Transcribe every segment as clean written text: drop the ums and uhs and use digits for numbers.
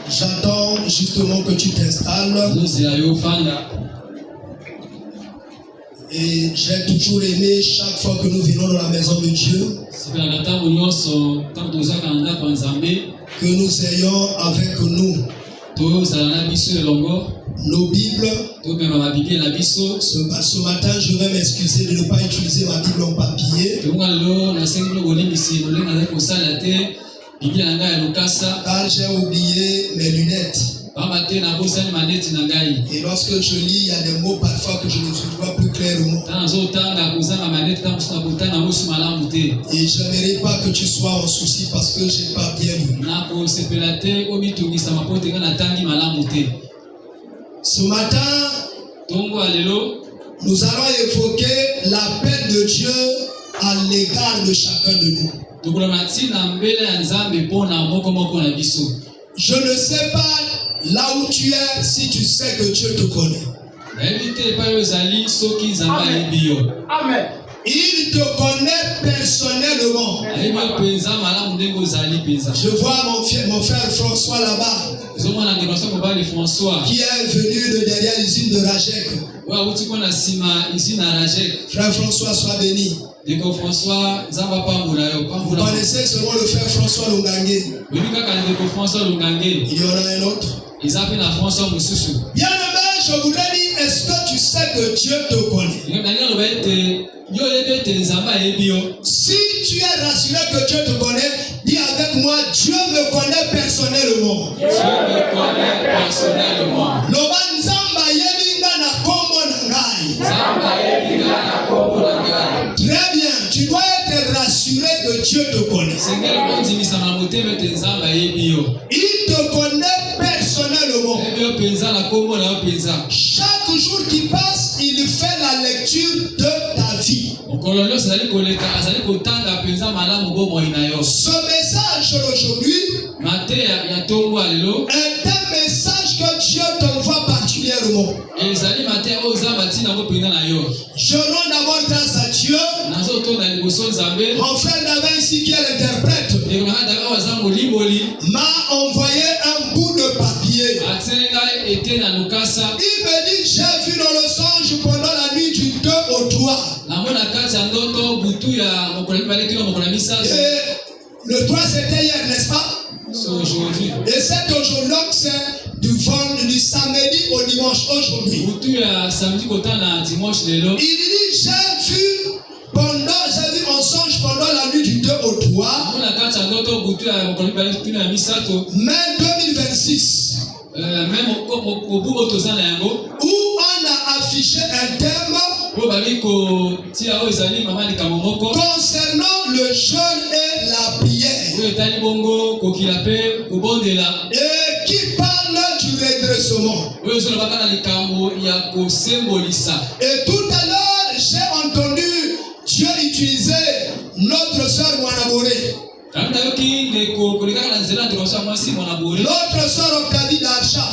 J'attends justement que tu t'installes. Et j'ai toujours aimé chaque fois que nous venons dans la maison de Dieu que nous ayons avec nous nos Bibles. Ce matin, je vais m'excuser de ne pas utiliser ma Bible en papier. Car j'ai oublié mes lunettes. Et lorsque je lis, il y a des mots parfois que je ne vois plus clairement. Et je n'aimerais pas que tu sois en souci parce que je n'ai pas bien lu. Ce matin, nous allons évoquer l'appel de Dieu à l'égard de chacun de nous. Je ne sais pas là où tu es, si tu sais que Dieu te connaît. Amen. Il te connaît personnellement. Je vois mon frère François là-bas, qui est venu de derrière l'usine de Rajek. Frère François, sois béni. Vous connaissez seulement le frère François Lungangé. Il y en a un autre. Bien-aimé, je voudrais dire, est-ce que tu sais que Dieu te connaît? Si tu es rassuré que Dieu te connaît, dis avec moi, Dieu me connaît personnellement. Dieu me connaît personnellement. Très bien, tu dois être rassuré que Dieu te connaît. Il te connaît personnellement. Chaque jour qui passe, il fait la lecture de ta vie. Ce message aujourd'hui est un message que Dieu t'envoie particulièrement. Je rends d'abord grâce à Dieu. Mon frère David ici qui est l'interprète m'a envoyé un bout de papier. Il me dit, j'ai vu dans le songe pendant la nuit du 2 au 3. Et le 3 c'était hier, n'est-ce pas? Et c'est aujourd'hui, donc c'est du samedi au dimanche aujourd'hui. Il dit, j'ai vu en songe pendant la nuit du 2 au 3, mai 2026, où on a affiché un thème concernant le jeûne et la prière, et qui parle du redressement. Et tout à l'heure, j'ai entendu Dieu utiliser notre soeur Mwanabore, notre soeur Octavie d'Archa,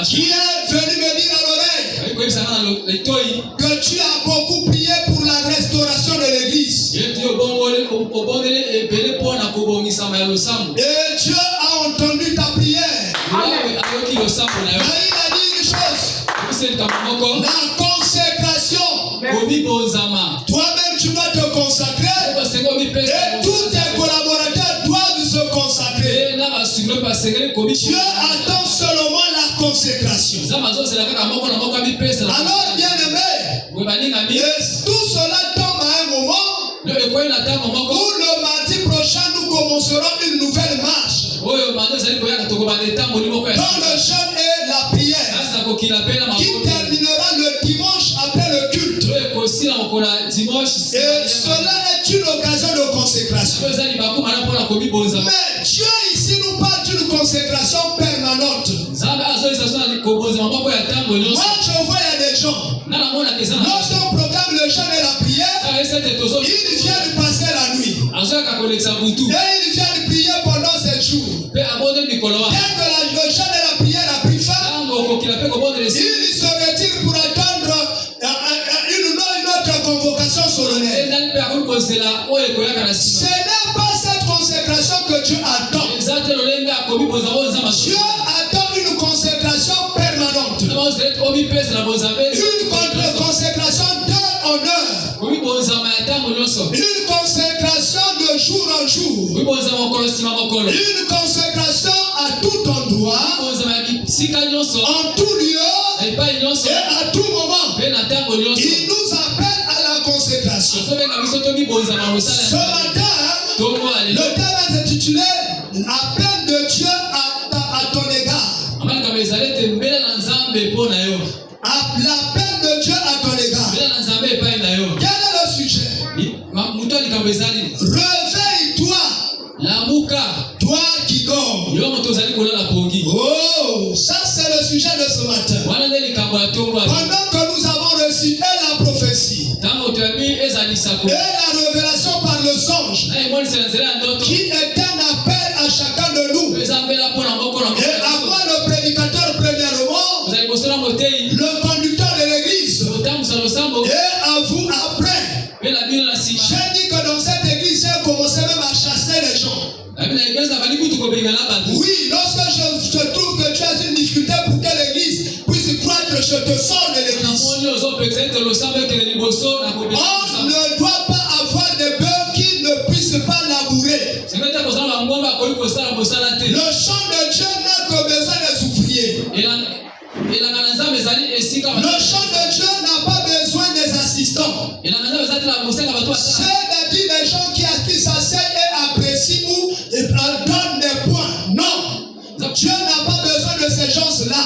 qui est venue me dire à l'oreille que tu as beaucoup prié pour la restauration de l'église. Et Dieu a entendu ta prière. Mais il a dit une chose: la consécration. Toi-même tu dois te consacrer, et tous tes collaborateurs doivent se consacrer. Dieu attend seulement la consécration. Alors bien aimé, tout cela tombe à un moment où le mardi prochain nous commencerons une nouvelle marche dans le jeûne et la prière, qui terminera le dimanche après le culte. Et cela est une occasion de consécration. Mais Dieu ici nous parle d'une consécration permanente. Moi je vois il y a des gens, lorsqu'on programme le jeûne et la prière, ils viennent passer la nuit. Et ils viennent prier pendant 7 jours. Dès que le jeûne et la prière a pris fin, ils se retirent pour attendre une autre convocation solennelle. Ce n'est pas cette consécration que Dieu attend. Une consécration à tout endroit, en tout lieu et à tout moment. Il nous appelle à la consécration. Ce matin, le thème est intitulé Appel de Dieu à ton égard. L'appel de Dieu à ton égard. Quel est le sujet? Réveille-toi. Toi qui dors. Oh, ça c'est le sujet de ce matin. Pendant que nous avons reçu la prophétie et la révélation par le songe, qui est un appel à chacun de nous. Et avant le prédicateur premièrement, le conducteur de l'église, et à vous après. J'ai dit que dans cette église, j'ai commencé même à chasser les gens. Oui, lorsque je trouve que tu as une difficulté pour que l'église puisse croître, je te sors de l'église. On ne doit pas avoir des bœufs qui ne puissent pas labourer. Le champ de Dieu n'a que besoin des ouvriers. Le champ de Dieu n'a pas besoin des assistants. C'est des gens qui s'asseyent et apprécient ou donnent des points. Non. Dieu n'a pas besoin de ces gens-là.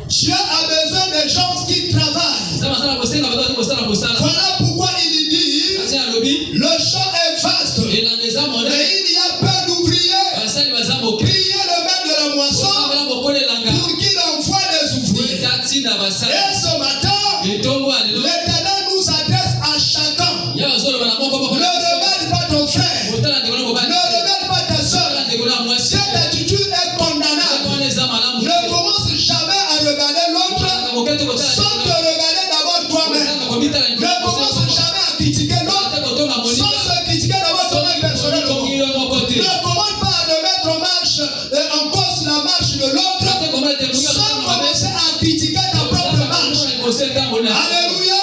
Dieu a besoin des gens qui travaillent. Voilà pourquoi il dit le champ est vaste et il y a peu d'ouvriers. Priez le maître de la moisson pour qu'il envoie les ouvriers. Et ce matin, l'Éternel nous adresse à chacun. Ne regarde pas ton frère. Ne regarde pas ta soeur. Cette attitude est condamnable. Ne commence jamais à regarder l'autre sans te regarder d'abord toi-même. Ne commence jamais à critiquer l'autre sans se critiquer d'abord toi-même personnellement. Ne commence pas à remettre en cause la marche de l'autre sans commencer à critiquer ta propre marche. Alléluia.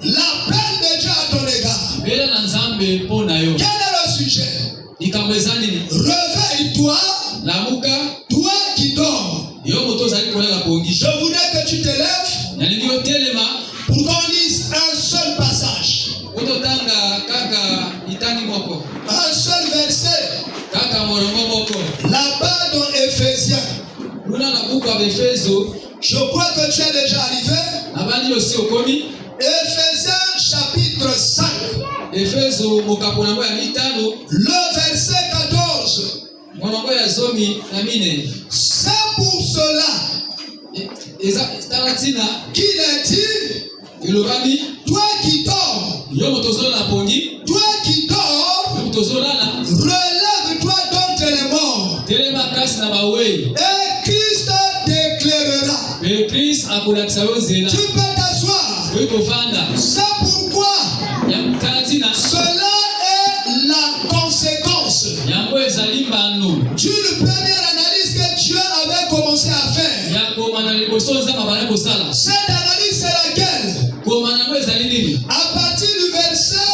L'appel de Dieu à ton égard. Quel est le sujet? Réveille-toi, toi qui dors. Je voudrais que tu te lèves pour qu'on lise un seul passage. Un seul verset. Là-bas dans Éphésiens. Je crois que tu es déjà arrivé. Éphésiens chapitre 5. Le verset 14. C'est pour cela qu'il est dit, toi qui dors, relève-toi d'entre les morts, et Christ t'éclairera. Tu peux t'asseoir. C'est pourquoi cela est la conséquence d'une première analyse que Dieu avait commencé à faire. Cette analyse c'est laquelle? À partir du verset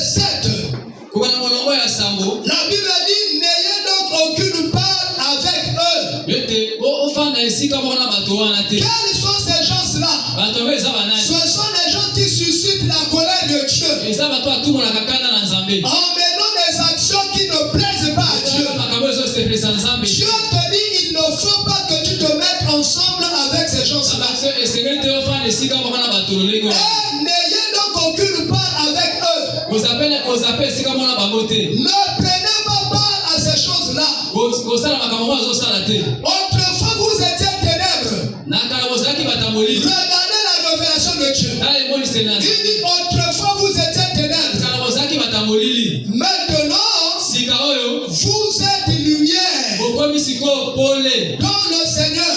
7, la Bible dit, n'ayez donc aucune part avec eux. Quels sont ces gens-là? Ce sont des gens qui suscitent la colère de Dieu en menant des actions qui ne plaisent pas à Dieu. Dieu te dit, il ne faut pas que tu te mettes ensemble avec ces gens-là. N'ayez donc aucune part avec eux. Ne prenez pas part à ces choses-là. Autrefois vous étiez ténèbres. Regardez la révélation de Dieu. Il dit autrefois vous étiez ténèbres. Maintenant vous êtes lumière dans le Seigneur.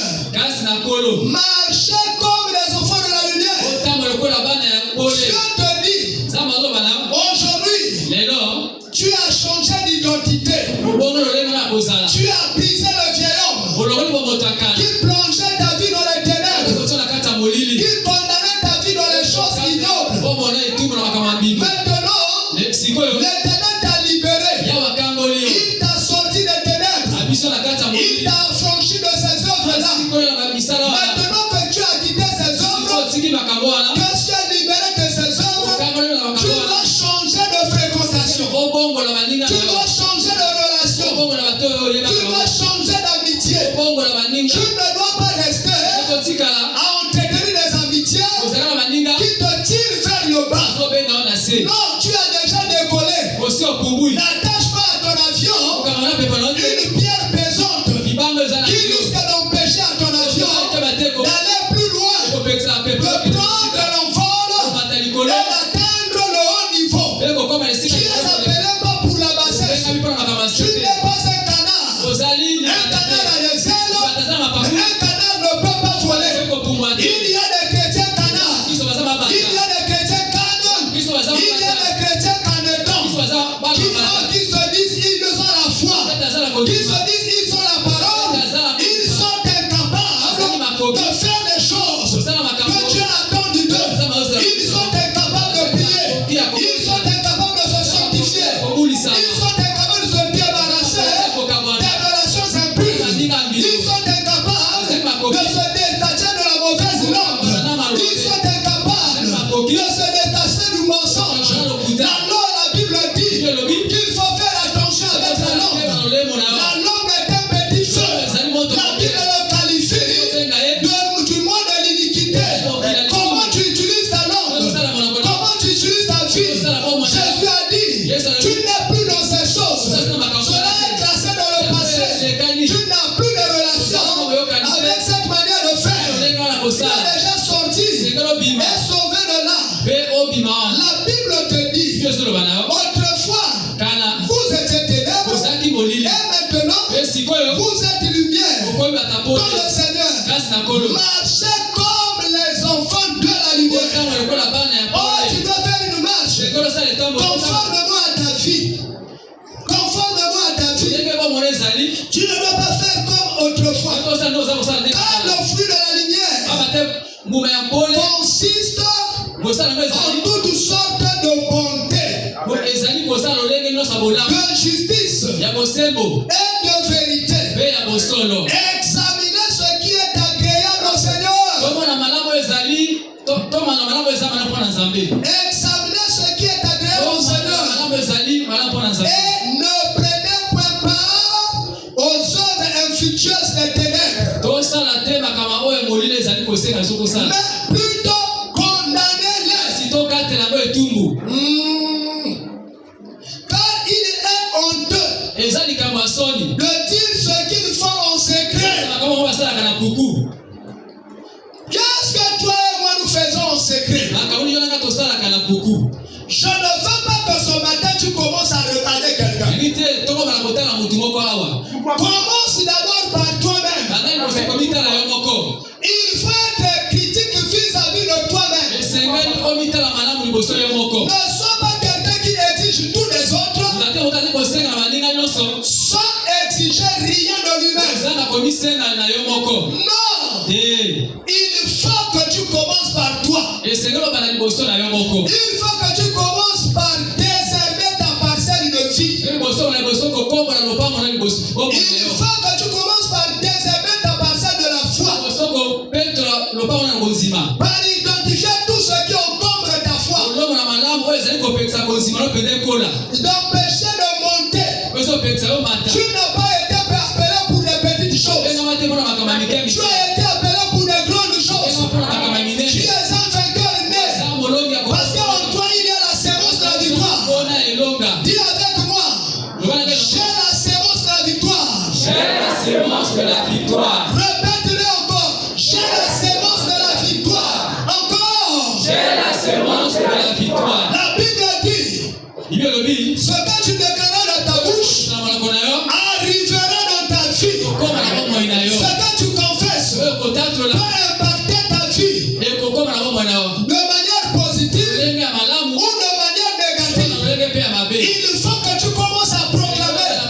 Marchez comme les enfants de la lumière. Dieu te dit aujourd'hui tu as changé d'identité. Tu as brisé le vieil homme qui plongeait ta vie dans les ténèbres, qui condamnait ta vie dans les choses Parce que libéré de ses œuvres, tu dois changer de fréquentation. Tu dois changer de relation. Tu dois changer d'amitié. Tu ne dois pas rester à entretenir des amitiés qui te tirent vers le bas. Non, tu as déjà décollé. N'attache pas à ton avion une pierre pesante qui risque d'empêcher à ton avion d'aller plus loin, de prendre l'envol et d'atteindre le haut niveau. Tu es appelé pas pour la bassesse. Tu n'es pas un canard. Un canard a des ailes. Un canard ne peut pas voler. Il y a des chrétiens canards. Il y a des chrétiens cannes. Il y a des chrétiens canetons qui se disent ils ont la foi. Qui se disent ils ont la parole. Ils sont incapables de faire des choses que Dieu attend d'eux. Ils sont incapables de prier. Ils sont incapables de se sanctifier. Ils sont incapables de se débarrasser des relations impures. Ils sont incapables de se détacher de la mauvaise langue. Ils sont incapables de se détacher du mensonge. Alors la Bible dit qu'il faut faire attention avec la langue. La langue est un petit feu. La Bible le qualifie du monde de l'iniquité. Comment tu utilises ta langue? Comment tu utilises ta vie? Jésus a dit, tu n'es plus dans ces choses. Cela est classé dans le passé. Tu n'as plus de relation avec cette manière de faire. Tu es déjà sorti et sauvé de là. La Bible te dit, autrefois, vous étiez ténèbres et maintenant, vous êtes lumière dans le Seigneur. Marchez comme les enfants de la lumière. Oh, tu dois faire une marche conformément à ta vie. Conformément à ta vie. Tu ne dois pas faire comme autrefois. Car le fruit de la lumière consiste en toutes sortes de bonté, de justice et de vérité. Examinez ce qui est agréable au Seigneur. Examinez ce qui est agréable au Seigneur. Et ne prenez point part aux œuvres infructueuses des ténèbres. Mais plutôt condamnez-les. Car il est honteux de dire ce qu'ils font en secret. Qu'est-ce que toi et moi nous faisons en secret? Je ne veux pas que ce matin tu commences à regarder quelqu'un. Commence d'abord par toi-même. Il faut être critique vis-à-vis de toi-même. Ne sois pas quelqu'un qui exige tous les autres sans exiger rien de lui-même. Non. Il faut que tu commences par toi. Il faut que tu commences par désherber ta parcelle de vie. Il faut que tu commences par désherber ta parcelle de la foi. Par identifier tout ce qui encombre ta foi. D'empêcher de monter. Tu n'as pas été appelé pour des petites choses. Tu as été appelé pour des grandes choses. Tu es un vainqueur né. Parce qu'en toi il y a la sémence de la victoire. Dis avec moi. J'ai la sémence de la victoire. Répète-le encore. J'ai la sémence de la victoire. Encore. La Bible dit, ce que tu déclareras dans ta bouche arrivera dans ta vie. Ce que tu confesses peut impacter ta vie de manière positive ou de manière négative. Il faut que tu commences à proclamer la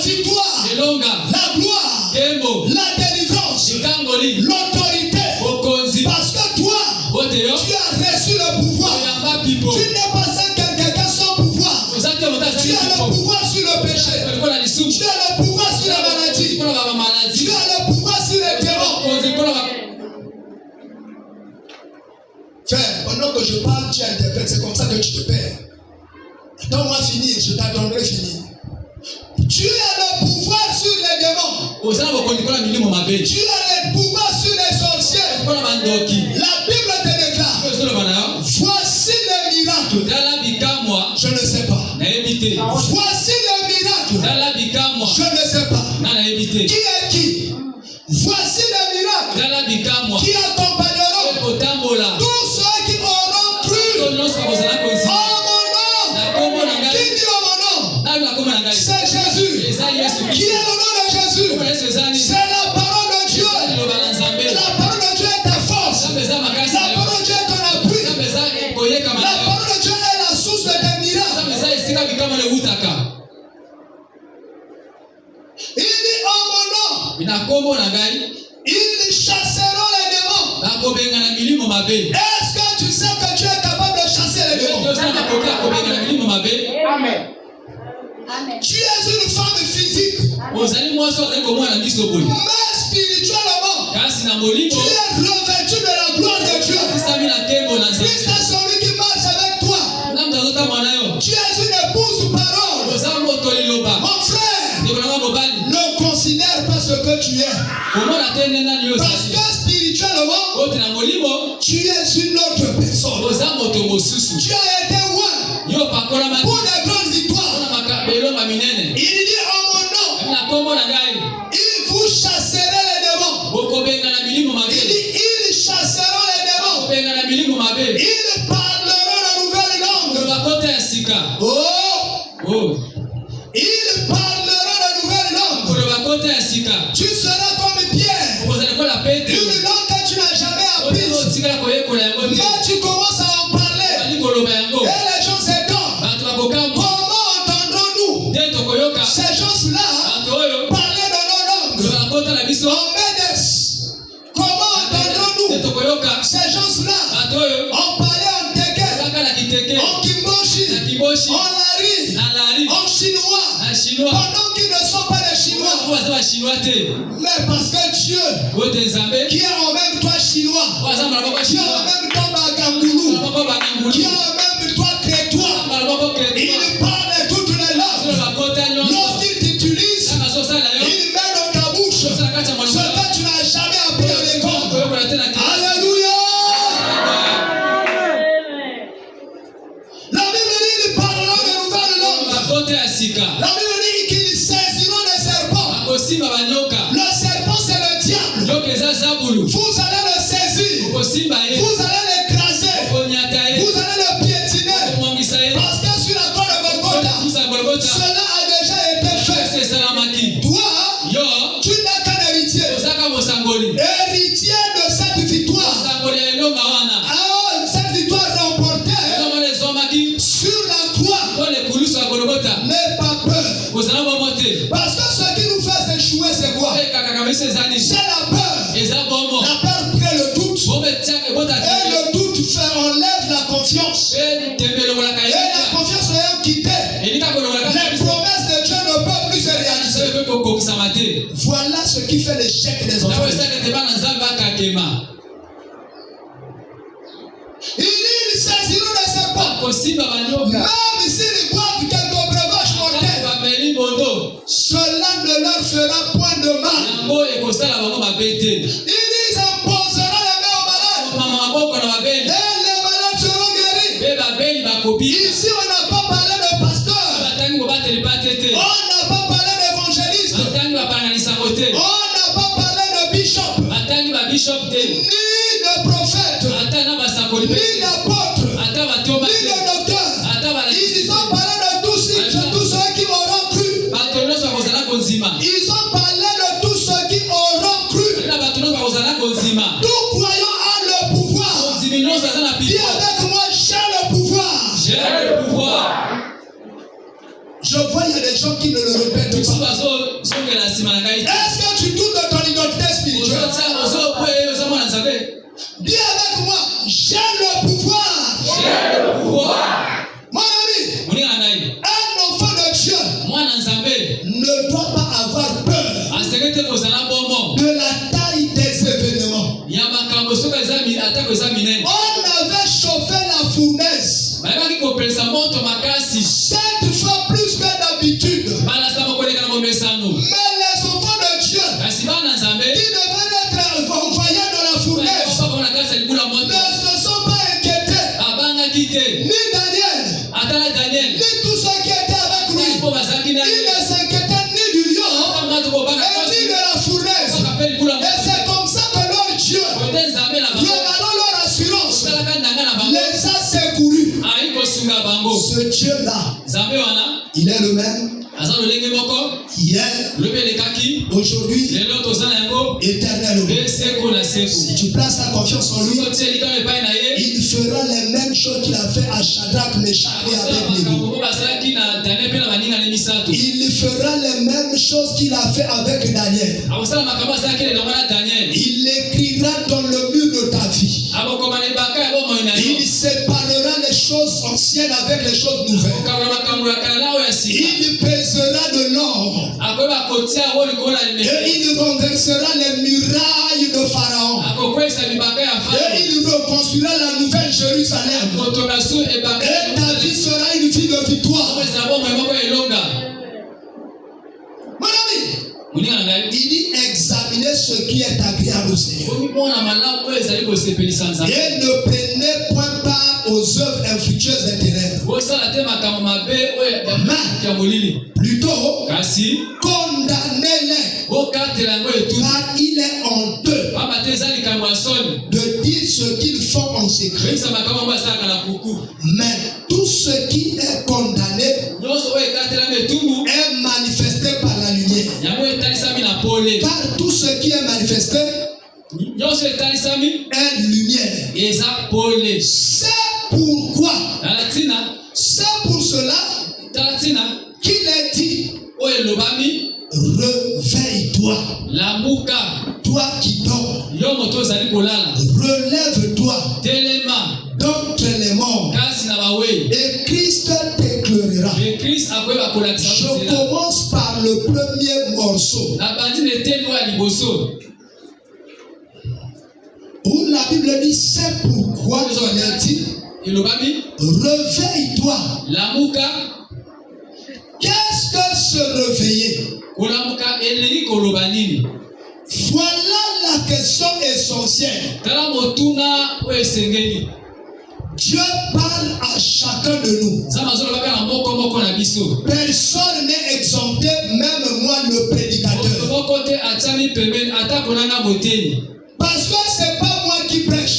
victoire, la gloire, la délivrance, l'autorité. Parce que toi, tu as reçu le pouvoir. Tu n'es pas quelqu'un sans pouvoir. Tu as le pouvoir sur le péché. Tu as le pouvoir sur la maladie. Tu as le pouvoir sur les démons. Frère, pendant que je parle, tu interprètes. C'est comme ça que tu te perds. Attends-moi finir, je t'attendrai finir. Tu as le pouvoir sur les démons. Tu as le pouvoir sur les sorciers. La Bible te déclare. Voici le miracle. Je ne sais pas. Voici le miracle. Je ne sais pas. Qui est qui? Voici le miracle. Qui accompagneront tous ceux qui auront cru en mon nom. Qui dit en mon nom? C'est Jésus. Qui est le nom de Jésus? C'est la parole de Dieu. La parole de Dieu est ta force. La parole de Dieu est ton appui. La parole de Dieu est la source de tes miracles. Il dit en mon nom, ils chasseront les démons. Est-ce que tu sais que tu es capable de chasser les démons? Amen. Tu es une femme physique. Mais spirituellement, tu es revêtu de la gloire de Dieu. Christ est celui qui marche avec toi. Tu es une épouse parole. Mon frère, ne considère pas ce que tu es. Parce que spirituellement, tu es une autre personne. Tu as été loin pour des grandes victoires. Il dit en mon nom, il vous chasserez les démons. Il dit ils chasseront les démons. Ils parleront la nouvelle langue. Oh. Ils parleront la nouvelle langue. Tu seras comme Pierre. Une langue que tu n'as jamais apprise. Mais tu commences à en parler. Et les gens s'étonnent. Comment entendrons-nous ces gens-là parler de nos langues? En Médès. Comment entendrons-nous ces gens-là en parler en Teke, en Kimboshi, en Lari, en chinois, pendant qu'ils ne sont pas des Chinois. Mais parce que Dieu, qui est en même toi chinois, qui est en même temps Bagamboulou, qui est en même toi crétois, il parle toutes les langues. Lorsqu'il t'utilise, il met dans ta bouche ce que tu n'as jamais appris à l'école. Alléluia. La Bible dit, ils parleront de nouvelles langues. La Bible dit qu'ils saisiront les serpents. Le serpent, c'est le diable. Vous allez le saisir. Vous allez l'écraser. Vous allez le piétiner. Parce que sur la croix de Golgotha, cela a déjà été fait. Toi, tu n'es qu'un héritier. Héritier de cette victoire. Cette victoire remportée sur la croix. N'aie pas peur. Parce que ce qui nous fait échouer, c'est quoi? C'est la peur. La peur crée le doute. Et le doute enlève la confiance. Et la confiance ayant quitté, les promesses de Dieu ne peuvent plus se réaliser. Voilà ce qui fait l'échec des enfants. Ils saisiront les serpents. Même s'ils boivent quelques breuvages mortels, cela ne leur fera point de mal. Ils imposeront les mains aux malades. Et les malades seront guéris. Ici, on n'a pas parlé de pasteur. On n'a pas parlé d'évangéliste. On n'a pas parlé de bishop. Ni de prophète. Ni d'apôtre. Ni de docteur. Ils ont parlé de tous ceux qui auront cru. Ils ont parlé de tous ceux qui auront cru. Tout croyant a le pouvoir. Dis avec moi, j'ai le pouvoir. Je vois, il y a des gens qui ne le répètent pas. Est-ce que tu doutes de ton identité spirituelle? Dis avec moi, j'ai le pouvoir. Mon ami, un enfant de Dieu ne doit pas avoir peur de la taille des événements. On avait 7 fois plus que d'habitude. Mais les enfants de Dieu qui devaient être envoyés dans la fournaise ne se sont pas inquiétés. Ni Daniel, ni tous ceux qui étaient avec lui. Ils ne s'inquiétaient ni du lion, ni de la fournaise. Et c'est comme ça que leur Dieu, leur assurance, les a secourus. Ce Dieu-là, il est le même hier, aujourd'hui, éternellement. Si tu places ta confiance en lui, il fera les mêmes choses qu'il a fait à Shadrach, Meshach et Abednego. Il fera les mêmes choses qu'il a fait avec Daniel. Il écrira dans le mur de ta vie. Il séparera les choses anciennes avec les choses nouvelles. Il pèsera de l'or. Et il renversera les murailles de Pharaon. Et il reconstruira la nouvelle Jérusalem. Et ta vie sera une vie de victoire. Mon ami, il dit examinez ce qui est agréable au Seigneur. Et ne prenez point part aux œuvres infructueuses des ténèbres. Plutôt, condamnez-les. Car il est honteux de dire ce qu'ils font en secret. Mais tout ce qui est condamné est manifesté par la lumière. Car tout ce qui est manifesté est lumière. C'est pourquoi, c'est pour cela qu'il est dit, réveille-toi, toi qui dors, relève-toi d'entre les morts, et Christ t'éclairera. Je commence par le premier morceau où la Bible dit c'est pourquoi il est dit réveille-toi. Qu'est-ce que se réveiller? Voilà la question essentielle. Dieu parle à chacun de nous. Personne n'est exempté, même moi le prédicateur. Parce que c'est pas moi qui prêche.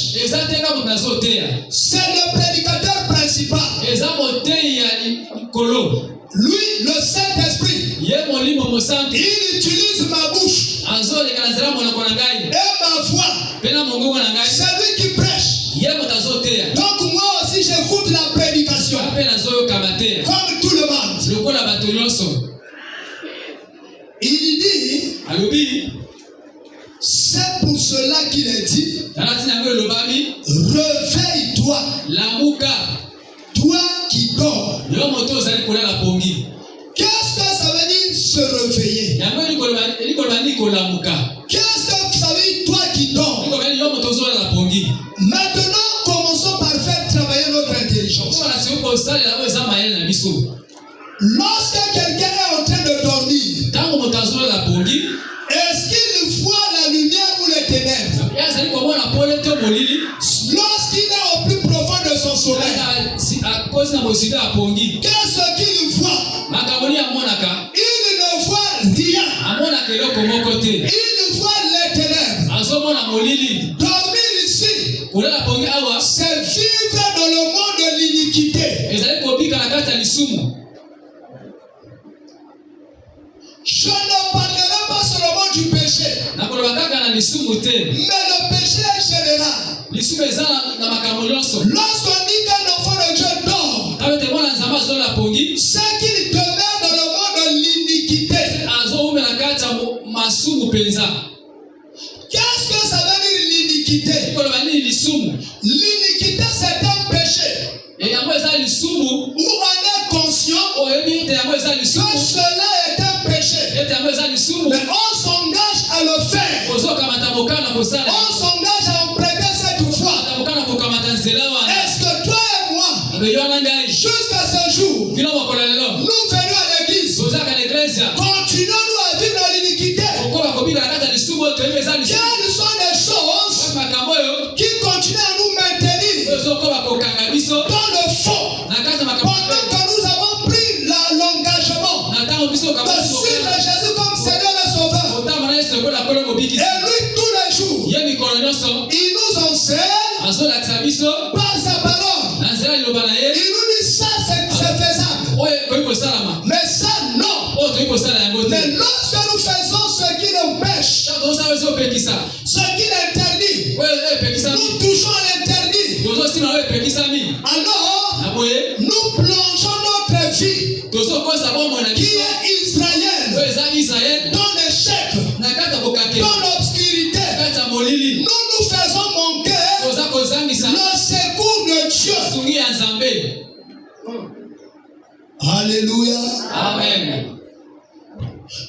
C'est le prédicateur principal. Lui, le Saint-Esprit, il utilise ma bouche et ma voix. C'est lui qui prêche. Donc moi aussi j'écoute la prédication comme tout le monde. Il dit, c'est pour cela qu'il est dit, réveille-toi, toi qui dors. Qu'est-ce que ça veut dire se réveiller? Qu'est-ce que ça veut dire toi qui dors? Maintenant, commençons par faire travailler notre intelligence. Lorsque quelqu'un est en train de dormir, est-ce qu'il voit la lumière ou les ténèbres? Lorsqu'il est au plus profond de son sommeil, qu'est-ce qu'il voit? Il ne voit rien. Il voit les ténèbres. Dormir ici, c'est vivre dans le monde de l'iniquité. Je ne parlerai pas seulement du péché, mais le péché est général. Lorsqu'on dit qu'un enfant de Dieu dort, c'est qu'il demeure dans le monde de l'iniquité. Qu'est-ce que ça veut dire l'iniquité? L'iniquité, c'est un péché où on est conscient que cela est un péché, mais on s'engage à le faire. On s'engage à emprunter cette foi. Est-ce que toi et moi, Jusqu'à ce jour, nous venons à l'église. Continuons-nous à vivre dans l'iniquité. Quelles sont les choses qui continuent à nous maintenir dans le fond pendant que nous avons pris l'engagement de suivre Jésus comme Seigneur et Sauveur. Et lui, tous les jours, il nous enseigne par sa parole. Il nous dit ça, c'est faisable. Mais ça, non. Mais lorsque nous faisons ce qui nous pêche, ce qui l'interdit, nous touchons à l'interdit. Alors, nous plongeons notre vie, qui est israélienne, dans l'échec, dans l'obscurité. Nous nous faisons manquer le secours de Dieu. Alléluia. Amen.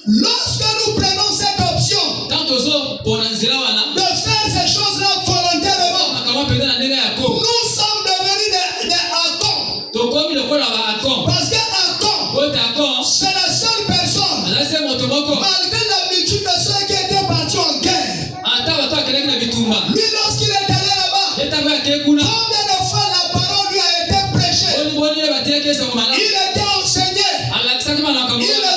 Lorsque nous prenons cette option de faire ces choses-là volontairement, nous sommes devenus des Akon. Parce que Akon, c'est la seule personne, malgré la multitude de ceux qui étaient partis en guerre. Lui, lorsqu'il est allé là-bas, combien de fois la parole lui a été prêchée? Il était enseigné.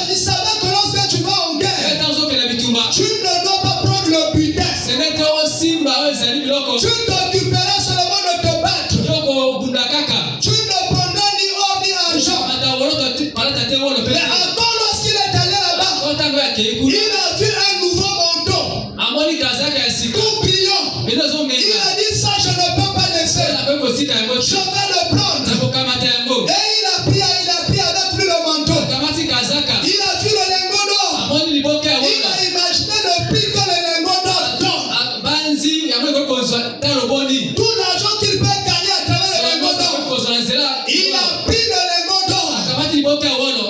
Il savait que lorsque tu vas en guerre, tu ne dois pas prendre le butin. Tu t'occuperas seulement de te battre. Tu ne prendras ni or ni argent. Mais encore lorsqu'il est allé là-bas, il a vu un nouveau manteau, tout brillant. Il a dit ça, je ne peux pas laisser. Je vais le prendre. Et il a pris avec lui le manteau. Il a vu le lingot d'or. Il a imaginé le prix que le lingot d'or donne. Tout l'argent qu'il peut gagner à travers le lingot d'or. Il a pris le lingot d'or.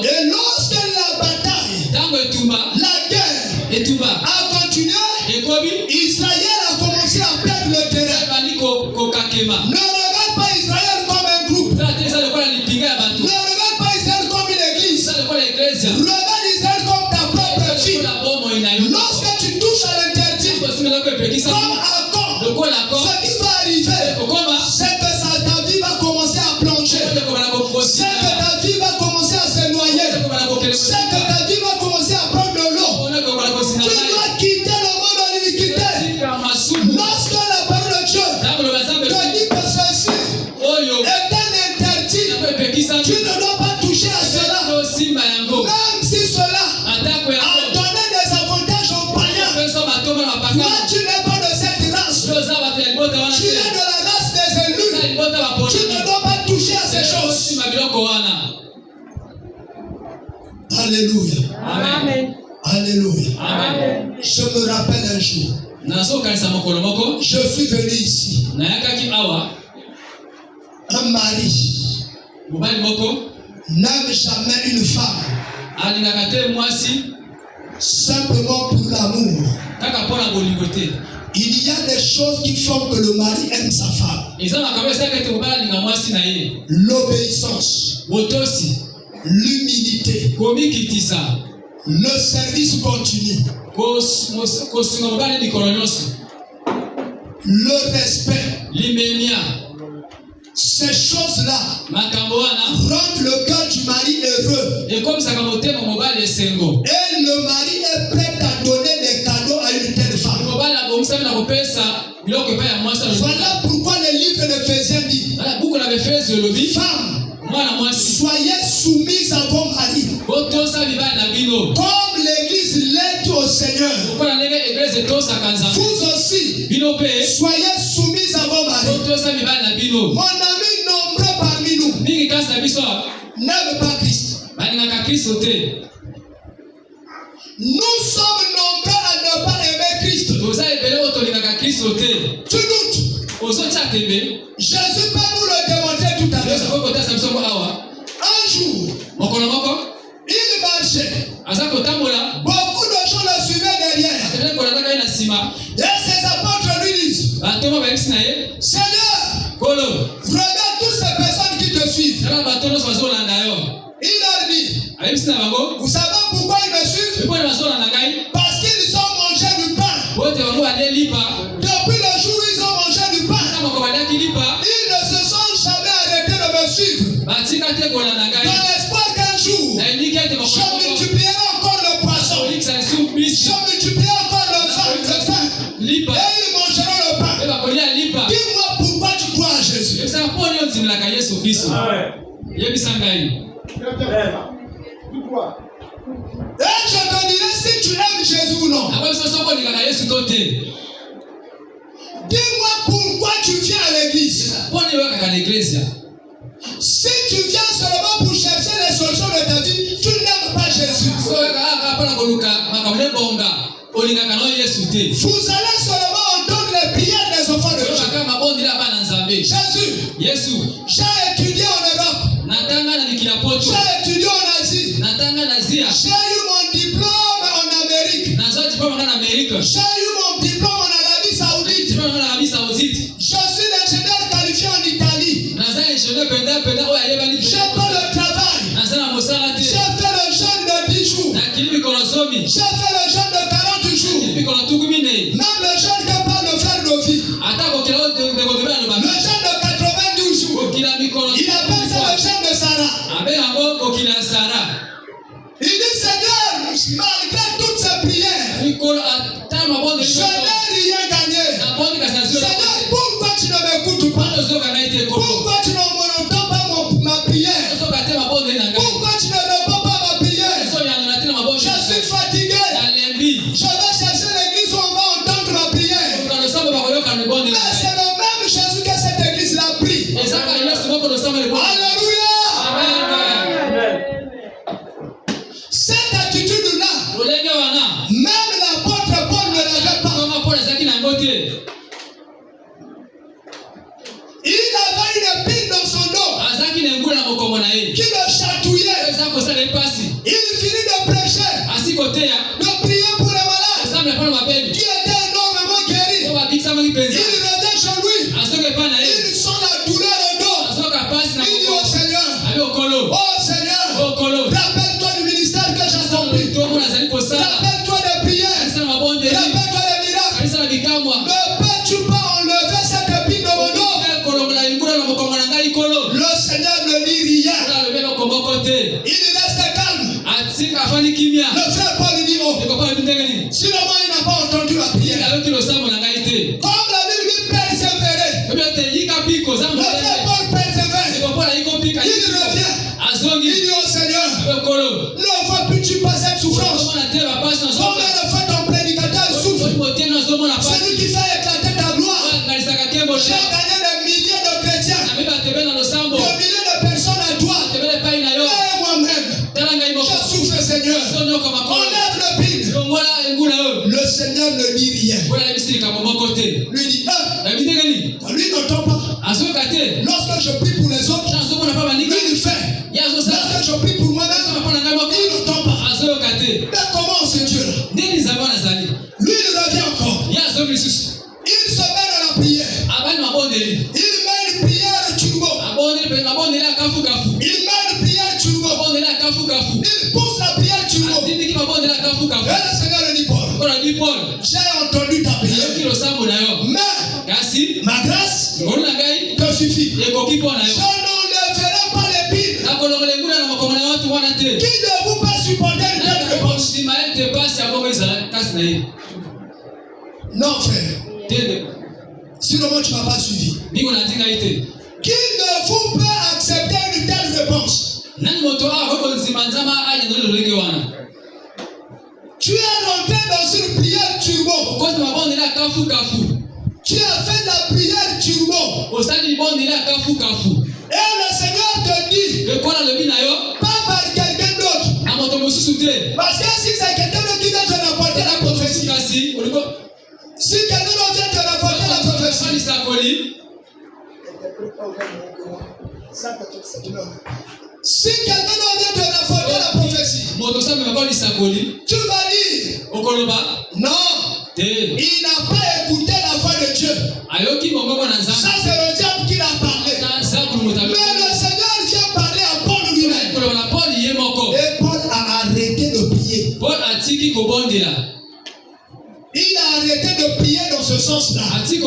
Et lorsque la bataille, la guerre a continué, Israël a commencé à perdre le terrain. Ne regarde pas Israël comme un groupe. Ne regarde pas Israël comme une église. Regarde Israël comme ta propre vie. Lorsque tu touches à l'interdit, comme Akon, ce qui va arriver, c'est que ta vie va commencer à plonger. C'est que ta vie va commencer à se noyer. C'est que ta vie va commencer à prendre de l'eau. Tu dois quitter le monde de l'iniquité. Lorsque la parole de Dieu te dit que ceci est un interdit, tu ne dois pas toucher à cela. Même si cela a donné des avantages aux païens, toi tu n'es pas de cette race. Tu es de la race des élus. Tu ne dois pas toucher à ces choses. Alléluia. Amen. Alléluia. Amen. Je me rappelle un jour, je suis venu ici. Un mari n'aime jamais une femme simplement pour l'amour. Il y a des choses qui font que le mari aime sa femme. L'obéissance, l'humilité, le service continu, le respect. Ces choses-là rendent le cœur du mari heureux. Et le mari est prêt à donner des cadeaux à une telle femme. Voilà pourquoi le livre d'Éphésiens dit: femmes, soyez soumises à vos maris, comme l'église l'est au Seigneur. Vous aussi, soyez soumises à vos maris. Mon ami nombreux parmi nous n'aime pas Christ. Nous sommes nombreux à ne pas aimer Christ. Tu doutes? Jésus peut nous le démontrer tout à l'heure. Un jour, il marchait. Beaucoup de gens le suivaient derrière. Et ses apôtres lui disent: Seigneur, regarde toutes ces personnes qui te suivent. Dans l'espoir qu'un jour, je multiplierai encore le poisson. Je multiplierai encore le pain. Et ils mangeront le pain. Dis-moi pourquoi tu crois à Jésus. Et je te dirai si tu aimes Jésus ou non. Dis-moi pourquoi tu viens à l'église. Si tu viens seulement pour chercher les solutions de ta vie, tu n'aimes pas Jésus. Vous allez seulement entendre les prières des enfants de Dieu. Jésus, j'ai étudié en Europe. J'ai étudié en Asie. J'ai eu mon diplôme en Amérique. J'ai eu mon diplôme en Arabie Saoudite. Je suis l'ingénieur qualifié en Italie. J'ai pas le travail. J'ai fait le jeûne de 10 jours. J'ai fait le jeûne de 40 jours. Même le jeûne que parle le frère Novi. Le jeûne de 92 jours. Il appelle ça le jeûne de Sarah. Il dit Seigneur, malgré toutes ces prières, je n'ai rien gagné. Seigneur, pourquoi tu ne m'écoutes pas? Pourquoi tu n'entends pas ma prière? Pourquoi tu ne réponds pas à ma prière? Je suis fatigué. Je vais chercher l'église où on va entendre ma prière. Mais c'est le même Jésus que cette église l'a pris. Alléluia. Cette attitude-là, même l'apôtre Paul ne l'avait pas. Il avait une épine dans son dos qui le chatouillait. Il finit de prêcher, de prier pour les malades qui étaient énormément guéris. Il revient chez lui. Il sent la douleur au dos. Il dit au Seigneur, oh Seigneur, rappelle-toi du ministère que j'ai accompli. Rappelle-toi des prières. Rappelle-toi des miracles. Ne peux-tu pas enlever cette épine de mon dos? Le Seigneur ne dit rien. Il reste calme. Le frère Paul dit, oh, sinon il n'a pas entendu la prière. Comme la Bible dit persévérer. Le frère Paul persévère. Il revient. Il dit au Seigneur, ne vois-tu pas cette souffrance? Combien de fois ton prédicateur souffre? Celui qui fait éclater ta gloire. J'ai gagné des milliers de chrétiens, des milliers de personnes à toi. Et moi-même, je souffre, Seigneur. Enlève le pile. Le Seigneur ne dit rien. Lui dit, lui n'entend pas. Lorsque je prie pour les autres, lui il fait. Lorsque je prie pour moi-même, il n'entend pas. Mais comment c'est Dieu-là? Lui il revient encore. Il se met dans la prière. Il met une prière turbo. Il met une prière turbo. Il pousse la prière turbo. Et le Seigneur lui dit, Paul, j'ai entendu ta prière. Mais ma grâce te suffit. Je n'enlèverai pas l'épine. Qui ne vous pas supporter une telle réponse? Non, frère. Sinon, tu ne m'as pas suivi. Qui ne vous peut accepter une telle réponse? Tu es rentré dans une prière turbo. Tu as fait la prière turbo. Et le Seigneur te dit, pas par quelqu'un d'autre. Parce que si c'est quelqu'un d'autre qui vient te rapporter la prophétie, si quelqu'un d'autre vient te rapporter la prophétie, si quelqu'un d'autre vient te rapporter la prophétie, tu vas dire, non, il n'a pas écouté la voix de Dieu. Ça c'est le diable qui l'a parlé. Mais le Seigneur vient parler à Paul lui-même. Et Paul a arrêté de prier. Il a arrêté de prier dans ce sens-là. Il ne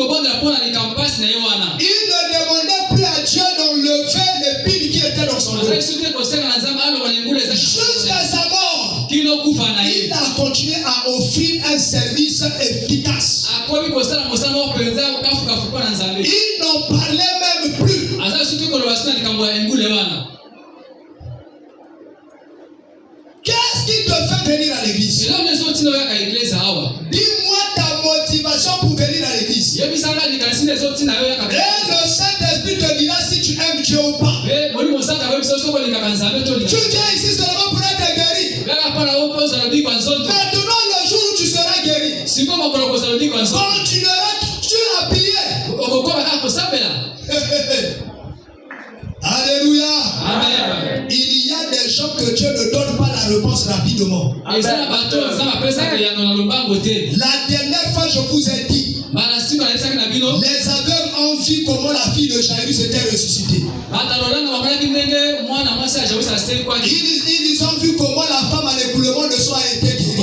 demandait plus à Dieu d'enlever l'épine qui était dans dans son dos. Jusqu'à sa mort, il a continué à offrir un service efficace. Ils n'en parlaient même plus. Qu'est-ce qui te fait venir à l'église? Dis-moi ta motivation pour venir à l'église. Et le Saint-Esprit te dira si tu aimes Dieu ou pas. Tu viens ici seulement pour être guéri. Maintenant, le jour où tu seras guéri, continueras-tu à prier? Alléluia. Amen. Il y a des gens que Dieu ne donne pas la réponse rapidement. La dernière fois, je vous ai dit, les aveugles ont vu comment la fille de Jairus était ressuscitée. Ils ont vu comment la femme à l'écoulement de sang a été guérie.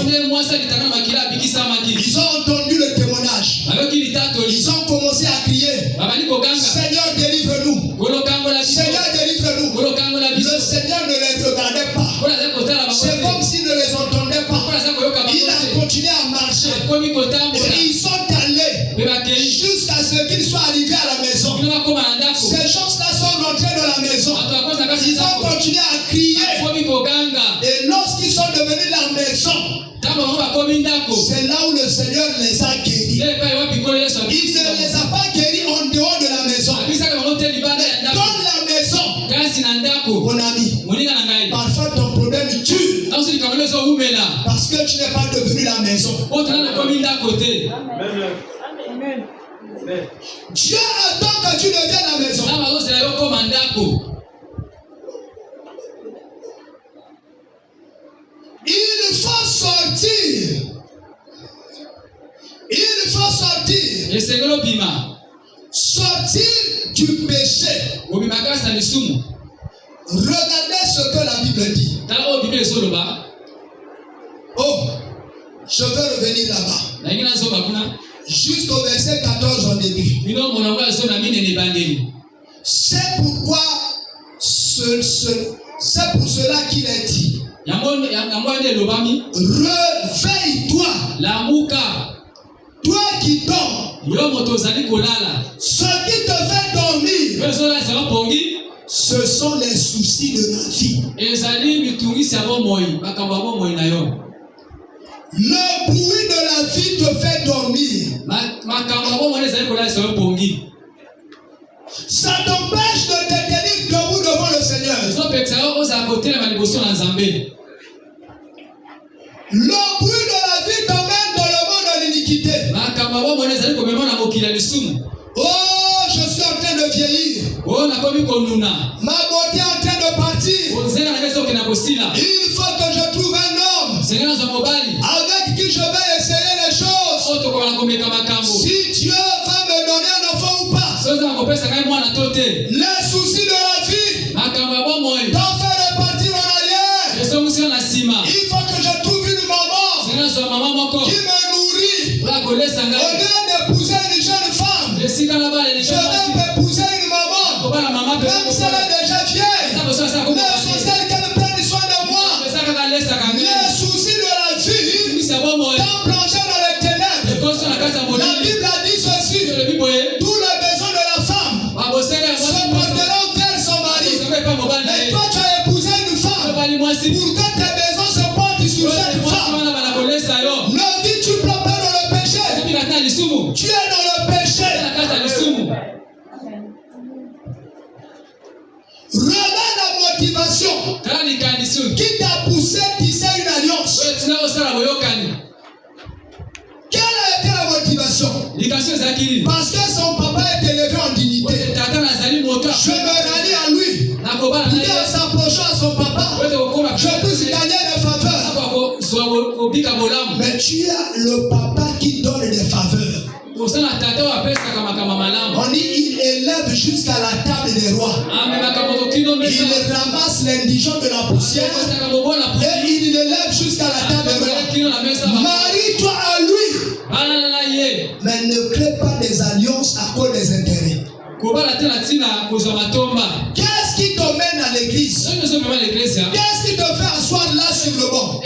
Ils ont entendu le témoignage. Ils ont commencé à crier, Seigneur, délivre-nous. Seigneur, délivre-nous. Le Seigneur ne les regardait pas. C'est comme s'il ne les entendait pas. Il a continué à marcher. Et ils sont allés jusqu'à ce qu'ils soient arrivés à la maison. Ces gens-là sont rentrés dans la maison. Ils ont continué à crier. Et lorsqu'ils sont devenus la maison, c'est là où le Seigneur les a guéris. Il ne les a pas guéris en dehors de la maison. Dans la maison, mon ami, parfois ton problème tue. Parce que tu n'es pas devenu la maison. Amen. Dieu attend que tu deviennes la maison. Il faut sortir. Il faut sortir. Sortir du péché. Regardez ce que la Bible dit. Oh, je veux revenir là-bas. Jusqu'au verset 14 en début. C'est pourquoi c'est pour cela qu'il est dit. Réveille-toi. Toi qui dors. Ce qui te fait dormir, ce sont les soucis de la vie. Le bruit de la vie te fait dormir. Ça t'empêche de te tenir debout devant le Seigneur. Le bruit de la vie t'emmène dans le monde de l'iniquité. Oh, je suis en train de vieillir. Ma beauté est en train de partir. Il faut que je trouve un homme avec qui je vais essayer les choses. Si Dieu va me donner un enfant ou pas. Les soucis de la vie t'en fait repartir en arrière. Il faut que je trouve une maman qui me nourrit. Au lieu d'épouser une jeune femme, je vais épouser une maman. Même si elle est déjà vieille, mais c'est celle qui prend soin de moi. Les soucis de la vie t'ont plongé dans les ténèbres. La Bible a dit ceci: tous les besoins de la femme se porteront vers son mari. Et toi, tu as épousé une femme pour que tes besoins se portent sur cette femme. Ne dis-tu pas dans le péché? Tu es dans le péché. Regarde la motivation qui t'a poussé à tisser une alliance. Quelle a été la motivation? Parce que son papa est élevé en dignité. Je me rallie à lui. En s'approchant à son papa, je peux gagner des faveurs. Mais tu as le papa qui donne des faveurs. On dit il élève jusqu'à la table des rois. Il ramasse l'indigent de la poussière et il l'élève jusqu'à la table des rois. Marie-toi à lui. Mais ne crée pas des alliances à cause des intérêts. Qu'est-ce qui t'emmène à l'église? Qu'est-ce qui te fait asseoir là sur le banc?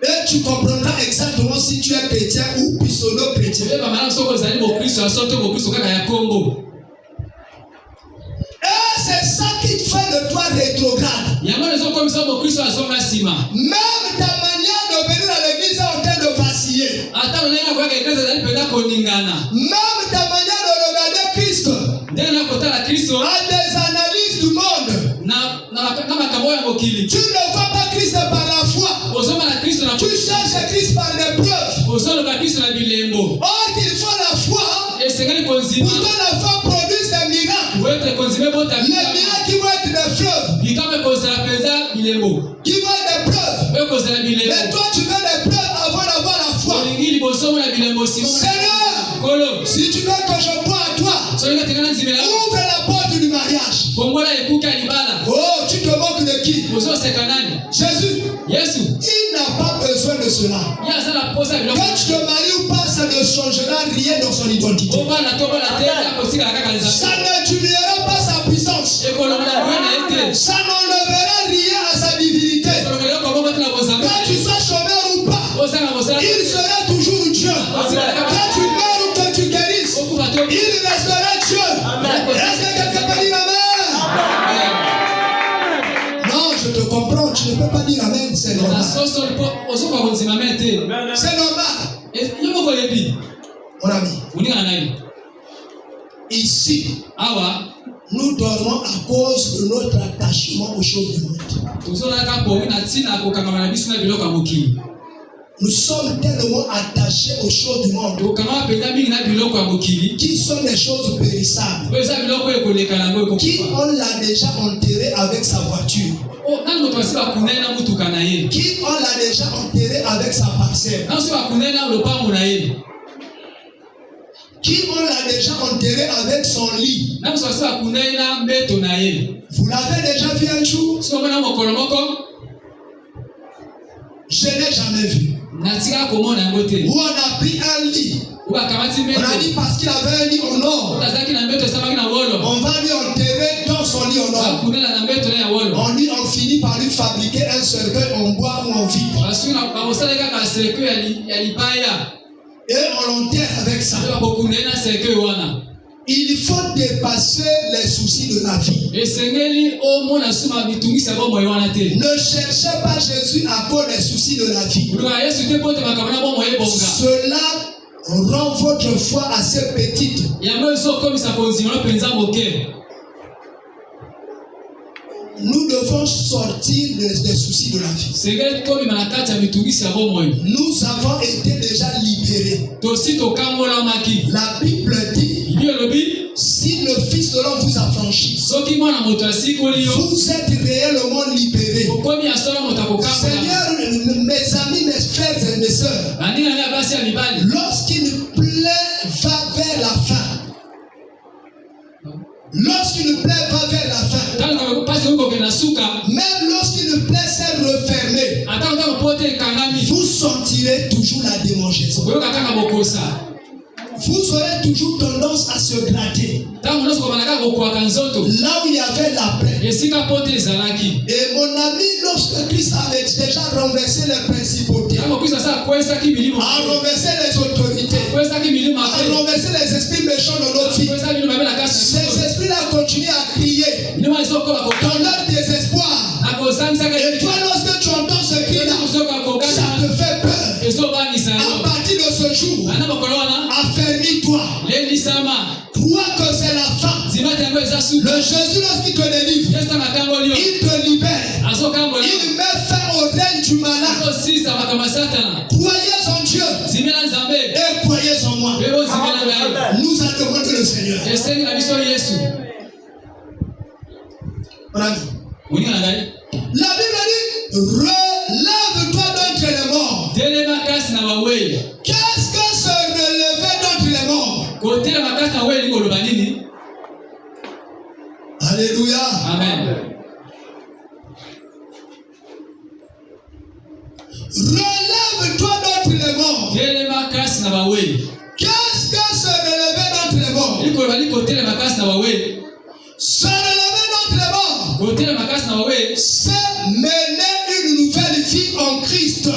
Et tu comprendras exactement si tu es chrétien ou pseudo-chrétien. Et c'est ça qui te fait de toi rétrograde. Même ta manière de venir à l'église est en train de vaciller. Même ta manière de regarder Christ a des analyses du monde. Tu ne vois pas Christ par la foi. Tu cherches Christ par des preuves. Or qu'il faut la foi. Pour que la foi produise des miracles. Les miracles qui vont être des fleuves. Qui vont être des preuves. Mais toi tu veux des preuves avant d'avoir la foi. Seigneur, si tu veux que je croie à toi, ouvre la porte du mariage. Oh, tu te moques de qui? Jésus. Il n'a pas besoin de cela. Quand tu te maries ou pas, ça ne changera rien dans son identité. Ça ne tuera pas sa puissance. Ça n'enlèvera rien à sa divinité. Quand tu sois chômeur ou pas, il sera toujours Dieu. Quand tu meurs ou que tu guérisses, il restera Dieu. Est-ce que quelqu'un peut dire amen? Non, je te comprends. Tu ne peux pas dire amen. C'est normal. C'est normal. Mon ami. Ici, nous dormons à cause de notre attachement aux choses du monde. Nous sommes tellement attachés aux choses du monde qui sont des choses périssables, qui on l'a déjà enterré avec sa voiture, qui on l'a déjà enterré avec sa parcelle, qui on l'a déjà enterré avec son lit. Vous l'avez déjà vu un jour? Je n'ai jamais vu. Où on a pris un lit. On a dit parce qu'il avait un lit en or, on va lui enterrer dans son lit en or. On finit par lui fabriquer un cercueil en bois ou en vitre. Et on l'enterre avec ça. Il faut dépasser les soucis de la vie. Ne cherchez pas Jésus à cause des soucis de la vie. Cela rend votre foi assez petite. Nous devons sortir des soucis de la vie. Nous avons été déjà libérés. La Bible dit, si le Fils de l'homme vous affranchit, vous êtes réellement libérés. Seigneur, mes amis, mes frères et mes sœurs, lorsqu'une plaie va vers la fin, lorsqu'une plaie va vers la fin, même lorsqu'une plaie s'est refermée, vous sentirez toujours la démangeaison. Vous aurez toujours tendance à se gratter. Là où il y avait la paix. Et mon ami, lorsque Christ avait déjà renversé les principautés, a renversé les autorités, a renversé les esprits méchants dans notre vie, ces esprits-là continuent à crier dans leur désespoir. Et toi, lorsque tu entends ce cri-là, ça te fait peur. À partir de ce jour, affermis-toi. Crois que c'est la fin. Le Jésus, lorsqu'il te délivre, il te libère. Il met fin au règne du malade. Croyez en Dieu et croyez en moi. Nous adorons le Seigneur. La Bible dit, relève-toi d'entre les morts. Qu'est-ce que se relever d'entre les morts? Alléluia. Amen. Relève-toi d'entre les morts. Qu'est-ce que se relever d'entre les morts? Se relever c'est mener une nouvelle vie en Christ.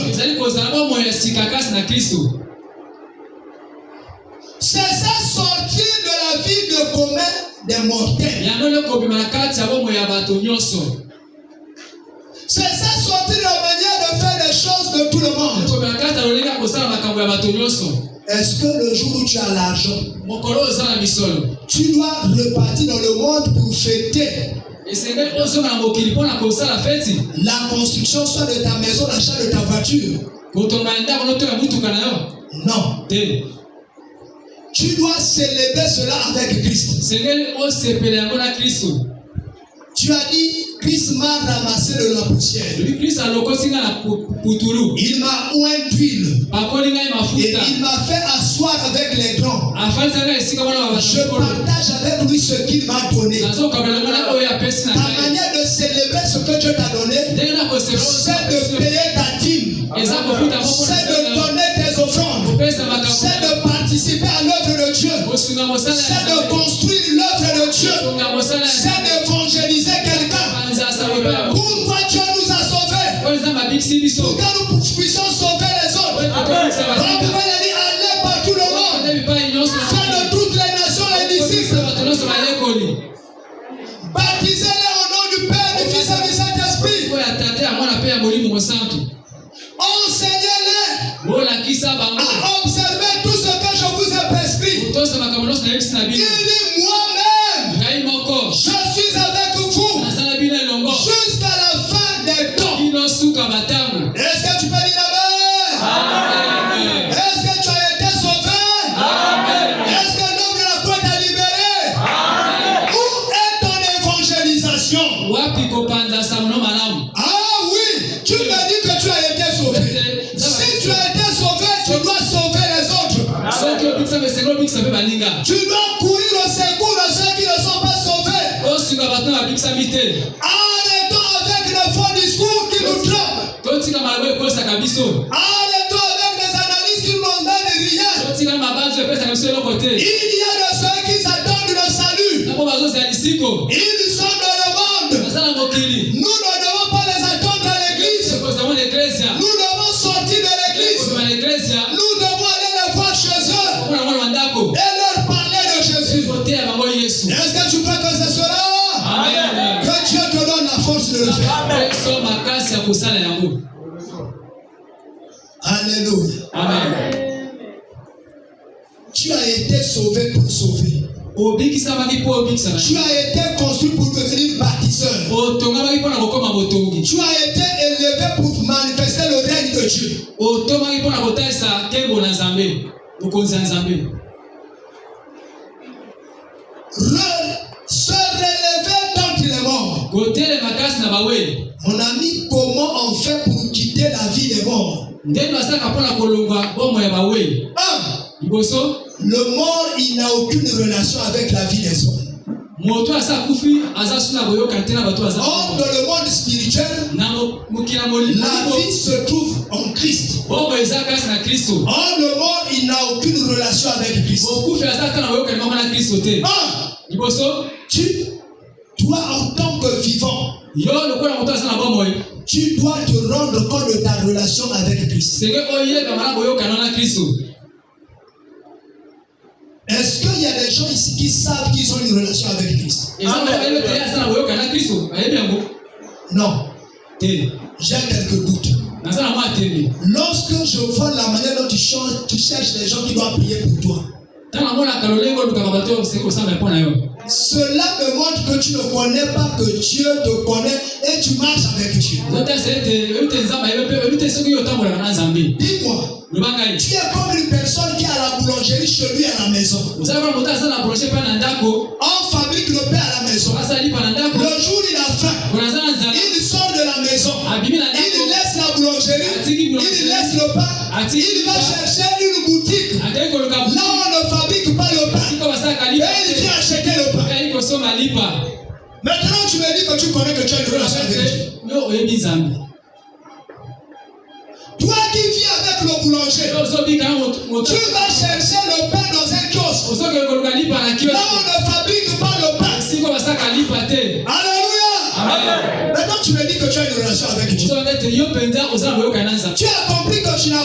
C'est ça sortir de la vie de commun des mortels. C'est ça sortir de la manière de faire les choses de tout le monde. Est-ce que le jour où tu as l'argent, tu dois repartir dans le monde pour fêter la construction soit de ta maison, l'achat de ta voiture? Non. Tu dois célébrer cela avec Christ. Tu as dit, Christ m'a ramassé de la poussière. Il m'a oint d'huile. Et il m'a fait asseoir avec les grands. Je partage avec lui ce qu'il m'a donné. Ta manière de célébrer ce que Dieu t'a donné, c'est de payer ta dîme. C'est de donner tes offrandes. C'est de participer à l'œuvre de Dieu. C'est de construire l'œuvre de Dieu. C'est d'évangéliser quelqu'un. Pourquoi Dieu nous a sauvés? Pour que nous puissions sauver les autres. On pouvait dire, allez par tout le monde. Faire de toutes les nations les disciples. Baptisez-les au nom du Père, du Fils et du Saint-Esprit. Enseignez-les à observer tout ce que je vous ai prescrit. Il dit, moi-même, je suis avec vous jusqu'à la fin des temps. Est-ce que tu peux dire amen? Est-ce que tu as été sauvé? Est-ce que l'homme de la croix t'a libéré? Où est ton évangélisation? Ah oui, tu me dis que tu as été sauvé. Si tu as été sauvé, tu dois sauver les autres. Tu dois courir au secours de ceux qui ne sont pas sauvés. Arrêtons avec le faux discours qui nous trompent. Arrêtons avec les analyses qui nous donnent rien. Il y a de ceux qui attendent le salut. Ils sont dans le monde. Nous ne devons pas les attendre à l'église. Nous devons sortir de l'église. Nous devons aller les voir chez eux et leur parler de Jésus. Est-ce que tu crois que c'est cela? Amen. Que Dieu te donne la force de le faire. Alléluia. Amen. Tu as été sauvé pour sauver. Tu as été construit pour devenir bâtisseur. Tu as été élevé pour manifester le règne de Dieu. Se relever quand il est mort. Mon ami, comment on fait pour quitter la vie des morts? Le mort, il n'a aucune relation avec la vie des hommes. Or, dans le monde spirituel, la vie se trouve en Christ. Or, le mort, il n'a aucune relation avec Christ. Toi, en tant que vivant, tu dois te rendre compte de ta relation avec Christ. Est-ce qu'il y a des gens ici qui savent qu'ils ont une relation avec Christ? Non. J'ai quelques doutes. Lorsque je vois la manière dont tu cherches les gens qui doivent prier pour toi, cela me montre que tu ne connais pas que Dieu te connaît et tu marches avec Dieu. Dis-moi, tu es comme une personne qui a la boulangerie chez lui à la maison. On fabrique le pain à la maison. Le jour il a faim, il sort de la maison, il laisse la boulangerie, il laisse le pain, il va chercher une boutique. Là on ne fabrique pas le pain et il vient acheter le pain. Maintenant tu me dis que tu connais que tu as une relation avec Dieu. Toi qui vis avec le boulanger, tu vas chercher le pain dans un kiosque. Là on ne fabrique pas le pain. Alléluia. Amen. Maintenant tu me dis Tu as compris que tu ne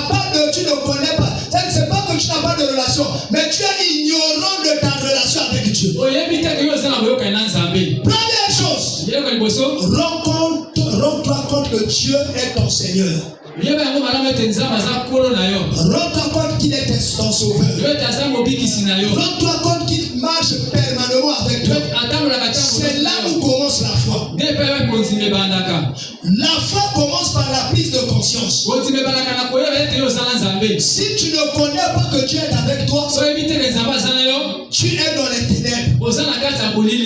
connais pas. C'est pas que tu n'as pas de relation, mais tu es ignorant de ta relation avec Dieu. Première chose, rends-toi compte que Dieu est ton Seigneur. Rends-toi compte qu'il est ton sauveur. Rends-toi compte qu'il marche permanemment avec toi. C'est là où commence la foi. La foi commence par la prise de conscience. Si tu ne connais pas que Dieu est avec toi, tu es dans les ténèbres.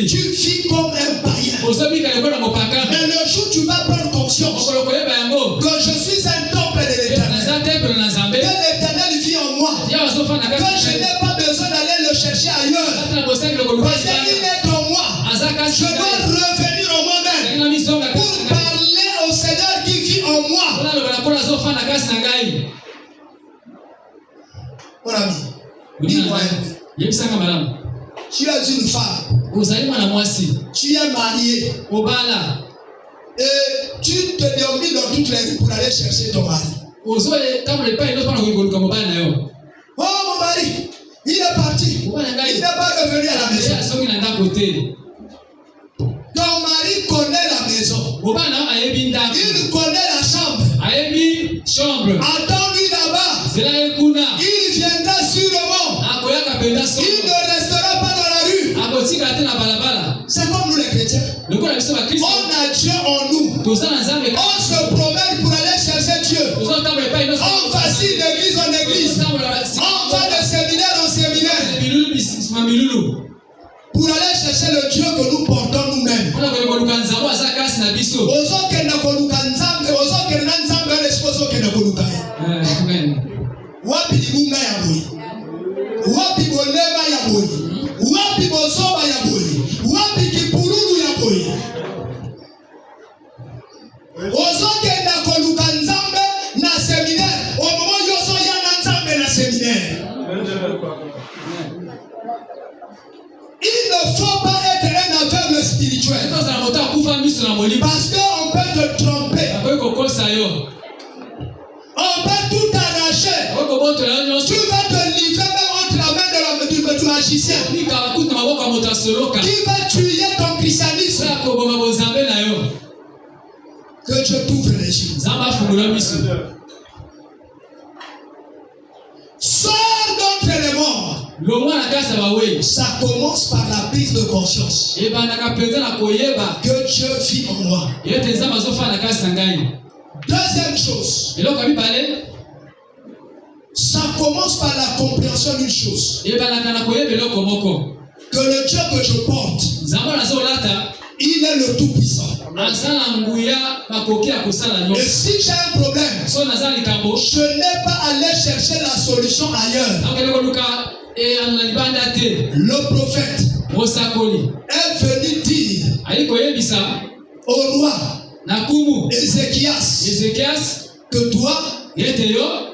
Tu vis comme un païen. Mais le jour où tu vas prendre conscience que je suis un temple de l'Éternel, que l'Éternel vit en moi, que je n'ai pas besoin d'aller le chercher ailleurs, parce qu'il est en moi, je dois revenir en moi-même pour parler au Seigneur qui vit en moi. Mon ami, dis-moi un peu. Tu es une femme, tu es marié, et tu te déambines dans toutes les rues pour aller chercher ton mari. Oh, mon mari, il est parti, il n'est pas revenu à la maison. Ton mari connaît la maison, il connaît la chambre. Attends-lui là-bas, il viendra sûrement, il ne restera pas dans la rue. C'est comme nous les chrétiens, on a Dieu en nous, on se promène pour aller chercher Dieu, on vacille d'église en église, on va de séminaire en séminaire pour aller chercher le Dieu que nous portons nous-mêmes. Wapi libunga ya boyi, wapi bolema ya boyi, wapi bosoba ya boyi, wapi kipululu ya boyi. Ozoke na koluka nzambe na séminaire, au moment yoso ya na nzambe na séminaire. Il ne faut pas être un aveugle spirituel, parce qu'on peut te tromper, on peut tout arracher. Tu vas te livrer même entre la main du magicien qui va tuer ton christianisme. Que Dieu t'ouvre les yeux. Sors d'entre les morts. Ça commence par la prise de conscience que Dieu vit en moi. Deuxième chose, ça commence par la compréhension d'une chose, que le Dieu que je porte, il est le Tout-Puissant. Et si j'ai un problème, je n'ai pas à aller chercher la solution ailleurs. Le prophète est venu dire au roi Ézéchias que toi,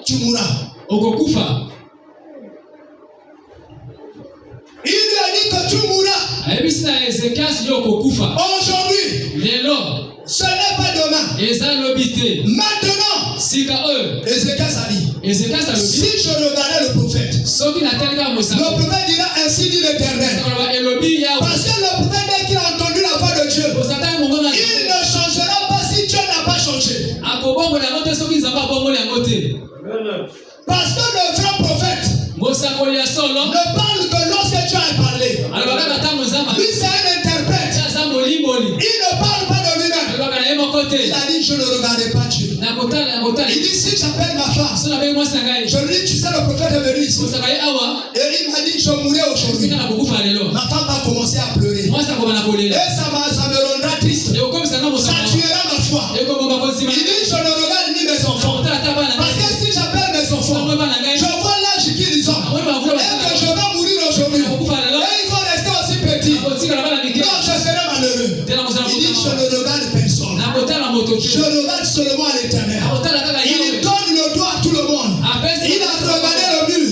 tu mourras. Il lui a dit que tu mourras. Aujourd'hui, ce n'est pas demain. Maintenant, Ézéchias a dit, si je regardais le prophète, le prophète dira ainsi dit l'Éternel. Parce que le prophète, dès qu'il a entendu la voix de Dieu, il ne changera pas si Dieu n'a pas changé. Parce que le vrai prophète ne parle que lorsque Dieu a parlé. Lui, c'est un interprète. Il ne parle pas de lui-même. Il a dit, je ne regardais pas Dieu. Il dit, si j'appelle ma femme, je lui dis, tu sais, le prophète est venu ici. Et il m'a dit, je mourrai aujourd'hui. Ma femme va commencer à pleurer. Et ça me rendra triste. Ça tuera ma foi. Il dit, je ne regarde ni mes enfants. Parce que si j'appelle mes enfants, je vois l'âge qu'ils ont. Et que je vais mourir aujourd'hui. Et ils vont rester aussi petits. Non, je serai malheureux. Il dit, je ne regarde personne. Je regarde seulement à l'Éternel. Il donne le doigt à tout le monde. Il a regardé le mur.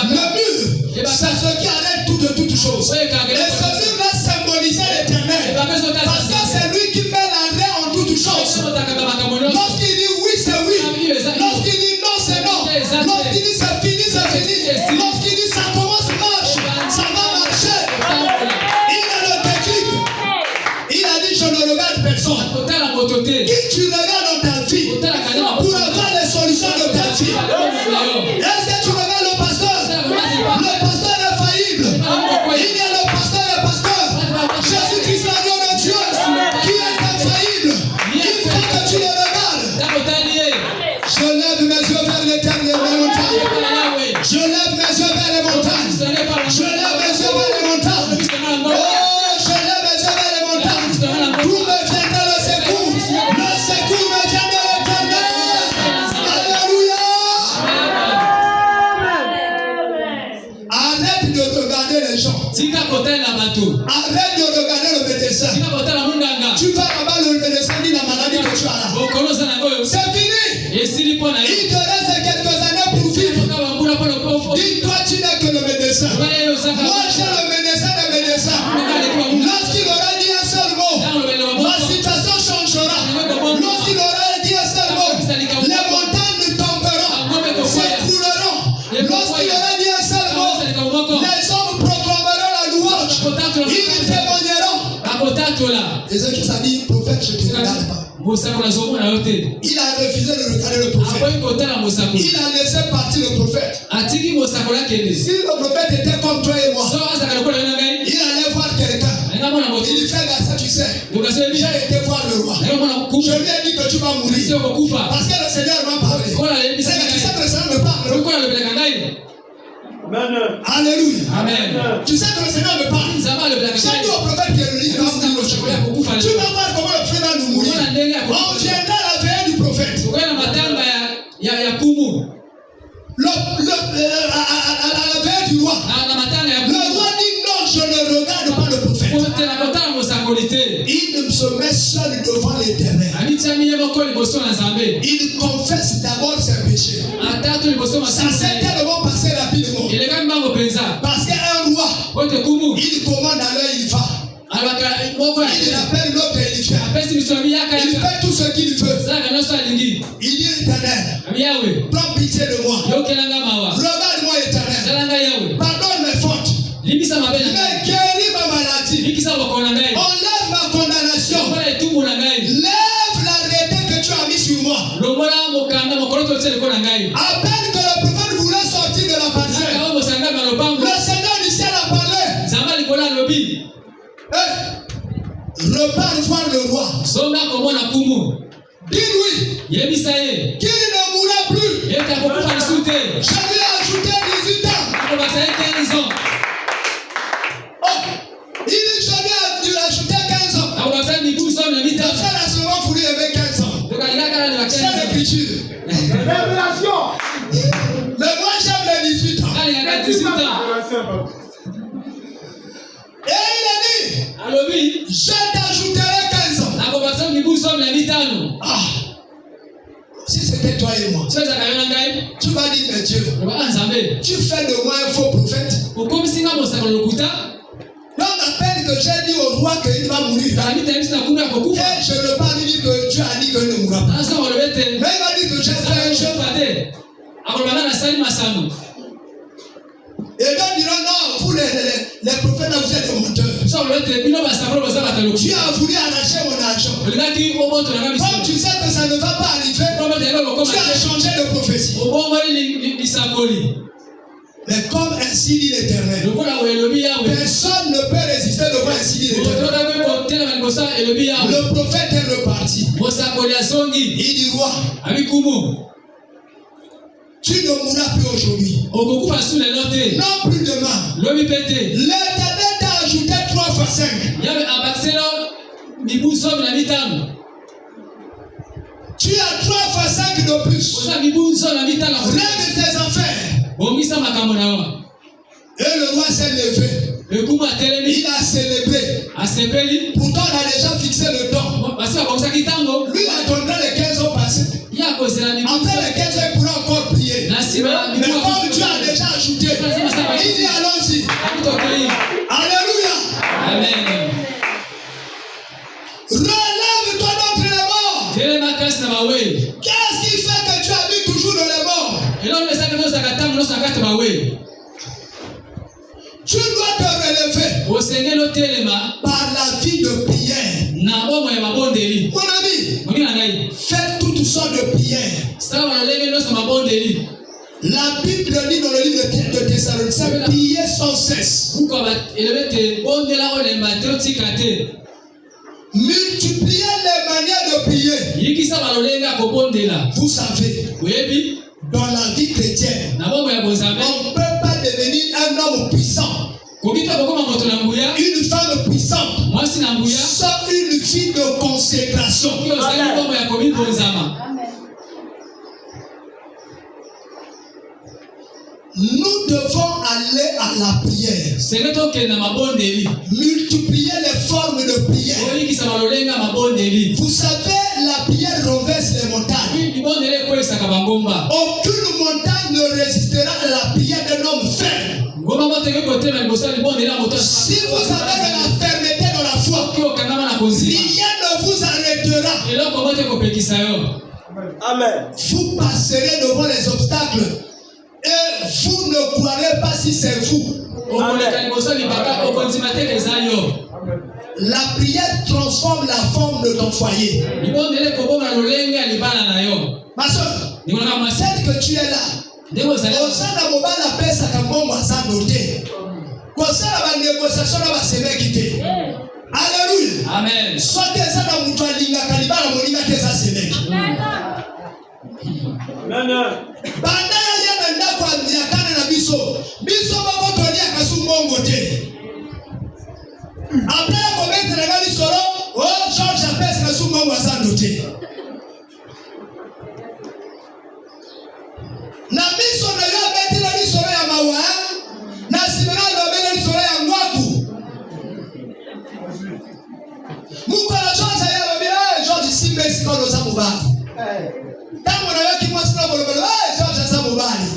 Le mur, c'est ce qui arrête toutes choses. Et ce mur-là symbolisait l'Éternel. Parce que c'est lui qui met l'arrêt en toutes choses. Lorsqu'il dit Qui tu regardes dans ta vie pour avoir les solutions de ta vie. Est-ce que tu regardes le pasteur? Le pasteur est faillible. Il y a le pasteur. Jésus-Christ, l'agneau de Dieu, qui est infaillible. Il faut que tu le regardes. Je lève mes yeux vers l'éternel, les montagnes. Je lève mes yeux vers les montagnes. Je lève mes yeux vers les montagnes. Oh, je lève mes yeux vers les montagnes. D'où me viendra le secours? Le secours me vient de l'éternel. Alléluia. Arrête de regarder les gens. Arrête de regarder le médecin. Tu vas là-bas, le médecin dit la maladie que tu as là. C'est fini. Il te reste quelques années pour vivre. Dis-toi, tu n'es que le médecin. Moi, j'ai le médecin des médecins. Lorsqu'il aura dit un seul mot, ma situation changera. Lorsqu'il aura dit un seul mot, les montagnes tomberont, s'écrouleront. Lorsqu'il aura dit un seul mot, les hommes proclameront la louange. Ils témoigneront. Et ceux qui savent dire, prophète, je ne te regarde pas. Il a refusé de regarder le prophète. Il a laissé partir le prophète. Si le prophète était comme toi et moi, il allait voir quelqu'un. Il lui fait ça, tu sais. J'ai été voir le roi. Je lui ai dit que tu vas mourir. Parce que le Seigneur m'a parlé. C'est que tu sais que le Seigneur me parle. Alléluia. Amen. Tu sais que le Seigneur me parle. J'ai dit au prophète que tu vas voir comment le prophète va nous mourir. On viendra à la veille du prophète. À la veille du roi. Le roi dit non, je ne regarde pas le prophète. Il se met seul devant l'Éternel. Il confesse d'abord ses péchés. Ça s'est tellement passé rapidement. Parce qu'un roi, il commande à l'heure, il va. Il appelle l'autre et il vient. Il fait tout ce qu'il veut. Il dit Éternel, prends pitié de moi. Regarde-moi Éternel. Pardonne mes fautes. Mais guéris ma maladie. Enlève ma condamnation. Lève l'arrêté que tu as mis sur moi. À peine que le prophète voulait sortir de la parcelle, le Seigneur du ciel a parlé. Repars voir le roi. Dis-lui qu'il ne mourra plus. Je lui ai ajouté 18 ans. Oh, il dit je lui ai ajouté 15 ans. Le frère a seulement voulu aimer 15 ans. C'est l'écriture. Révélation. Mais moi j'aime les 18 ans. Et il a dit, je t'ajouterai 15 ans. Ah, si c'était toi et moi, tu vas dire, mais Dieu, tu fais de moi un faux prophète. Donc à peine que j'ai dit au roi qu'il va mourir, et je ne veux pas lui dire que Dieu a dit qu'il ne mourra pas. Mais il va dire que j'ai fait un jeu. Et donc diront non, vous les prophètes, vous êtes des menteurs. Tu as voulu arracher mon argent. Comme tu sais que ça ne va pas arriver, tu as changé de prophétie. Mais comme ainsi dit l'Éternel, personne ne peut résister devant ainsi dit l'Éternel. Le prophète est reparti. Il dit roi, tu ne mourras plus aujourd'hui. Non plus demain. L'Éternel t'a ajouté 3 fois 5. Tu as 3 fois 5 de plus. Règle tes affaires. Et le roi s'est levé. Il a célébré. Pourtant on a déjà fixé le temps. Lui attendra les 15 ans passés. Après les 15 ans il pourra encore prier. Mais comme Dieu a déjà ajouté, il dit allons-y. Alléluia. Amen. Relève-toi d'entre les morts. Qu'est-ce qui fait que tu habites toujours dans les morts? Tu dois te relever par la vie de prière. Mon ami, Thessaloniciens, priez sans cesse. Multipliez les manières de prier. Vous savez, dans la vie chrétienne, on ne peut pas devenir un homme puissant, une femme puissante, sans une vie de consécration. Nous devons aller à la prière. Multiplier les formes de prière. Vous savez, la prière renverse les montagnes. Aucune montagne ne résistera à la prière d'un homme ferme. Si vous avez de la fermeté dans la foi, rien ne vous arrêtera. Amen. Vous passerez devant les obstacles. Et vous ne croirez pas si c'est vous. La prière transforme la forme de ton foyer. Ma soeur, celle que tu es là, alléluia. Amen. Après commettre les gars solo, oh Georges appelle que sous mon voisin noté. Na miso na yo beti na miso ya mawa, na simena na beti na miso ya ngwaku. Muko na Georges ya babia, Georges simbe sikono za mubali. Tangu na yo kimwa sina bolobolo, Georges za mubali.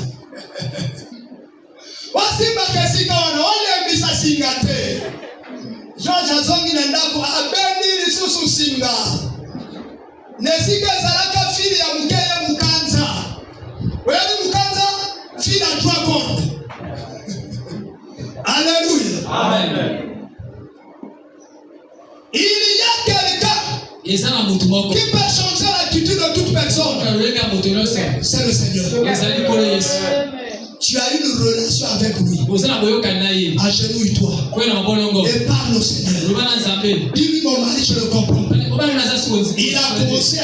Wasimba kesika wana ole mbisa singate. George azongi na ndako abeni lisusu singa. Nesika zalaka fili ya mukeye mukanza. Wewe mukanza fili à 3 cordes. Alléluia. Amen. Il y a quelqu'un qui peut changer l'attitude de toute personne. C'est le Seigneur. Tu as une relation avec lui. Agenouille-toi et parle au Seigneur. Dis-lui, mon mari, je le comprends. Il a commencé à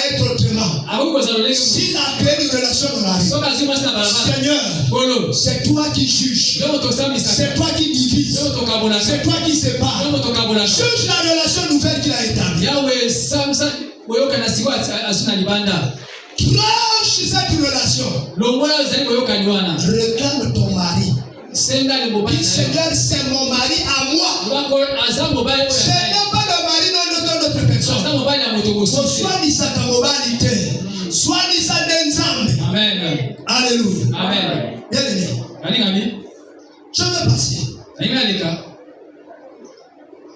être autrement. S'il a créé une relation dans la vie, Seigneur, c'est toi qui juges, c'est toi qui divises, c'est toi qui sépares. Change la relation nouvelle qu'il a établie. Tranche cette relation. Réclame ton mari. Dis, Seigneur, c'est mon mari à moi. Ce n'est pas le mari de notre personne. Soit ni sa kamobalité, soit ni sa denzambe. Amen. Alléluia. Amen. Bien aimé. Je vais passer.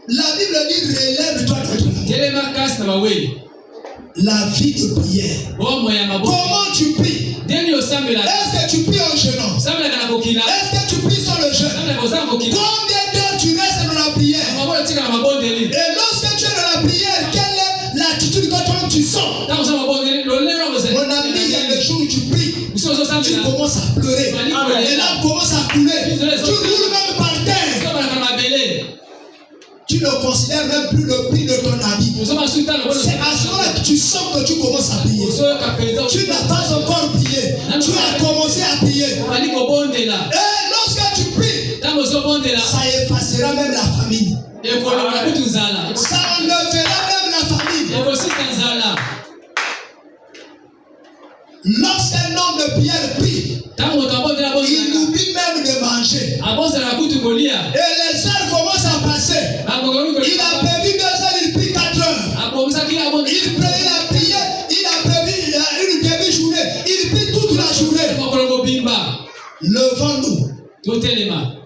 La Bible dit relève-toi de toi. La vie de prière. Comment tu pries? Est-ce que tu pries en jeûnant? Est-ce que tu pries sur le jeûne? Combien d'heures tu restes dans la prière? Et lorsque tu es dans la prière, quelle est l'attitude que toi tu sens? Mon ami, il y a des jours où tu pries, tu commences à pleurer, les larmes commencent à couler, tu roules même par terre. Tu ne considères même plus le prix de ton habit. C'est à ce moment-là que tu sens que tu commences à prier. Tu n'as pas encore prié. Tu as commencé à prier. Et lorsque tu pries, ça effacera même la famille. Ça enlèvera même la famille. Lorsqu'un homme de prière prie, il oublie même de manger. Et les heures commencent à passer. Il a prévu 2 heures, il prie 4 heures. Il a prié, il a prévu une demi-journée. Il prie toute la journée. Levons-nous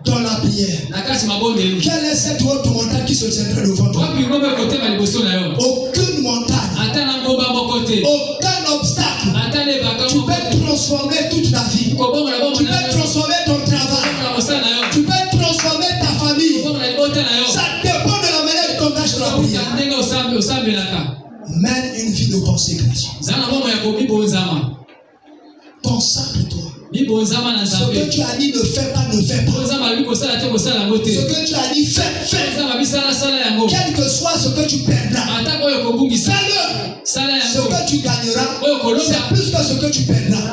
dans la prière. Quelle est cette haute montagne qui se tiendrait devant toi? Aucune montagne, aucun obstacle. Tu peux transformer toute ta vie. Tu peux transformer ton travail. Tu peux transformer ta famille. Ça dépend de la manière dont tu engages la prière. Mène une vie de consécration. Consacre-toi. Ce que tu as dit ne fais pas, ne fais pas. Ce que tu as dit fais, fais. Quel que soit ce que tu perdras, fais-le. Ce que tu gagneras, c'est plus que ce que tu perdras.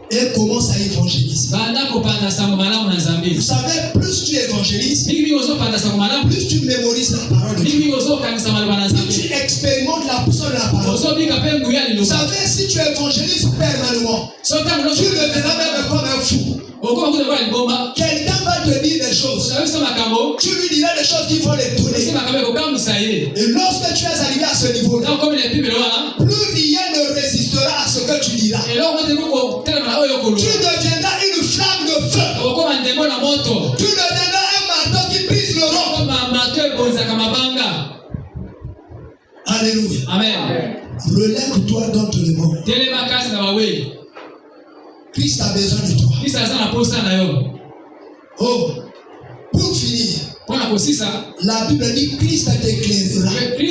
Et commence à évangéliser. Vous savez, plus tu évangélises, plus tu mémorises la parole de Dieu. Plus tu expérimentes la puissance de la parole. Vous savez, si tu évangélises permanemment, tu deviendras même comme un fou. Quelqu'un va te dire des choses. Tu lui diras des choses qui vont l'étonner. Et lorsque tu es arrivé à ce niveau-là, plus rien ne résistera à ce que tu diras. Tu deviendras une flamme de feu. Tu deviendras un marteau qui brise le roc. Alléluia. Amen. Relève-toi dans tout le monde. Christ a besoin de toi. Oh, pour finir, la Bible dit Christ t'éclairera. Ne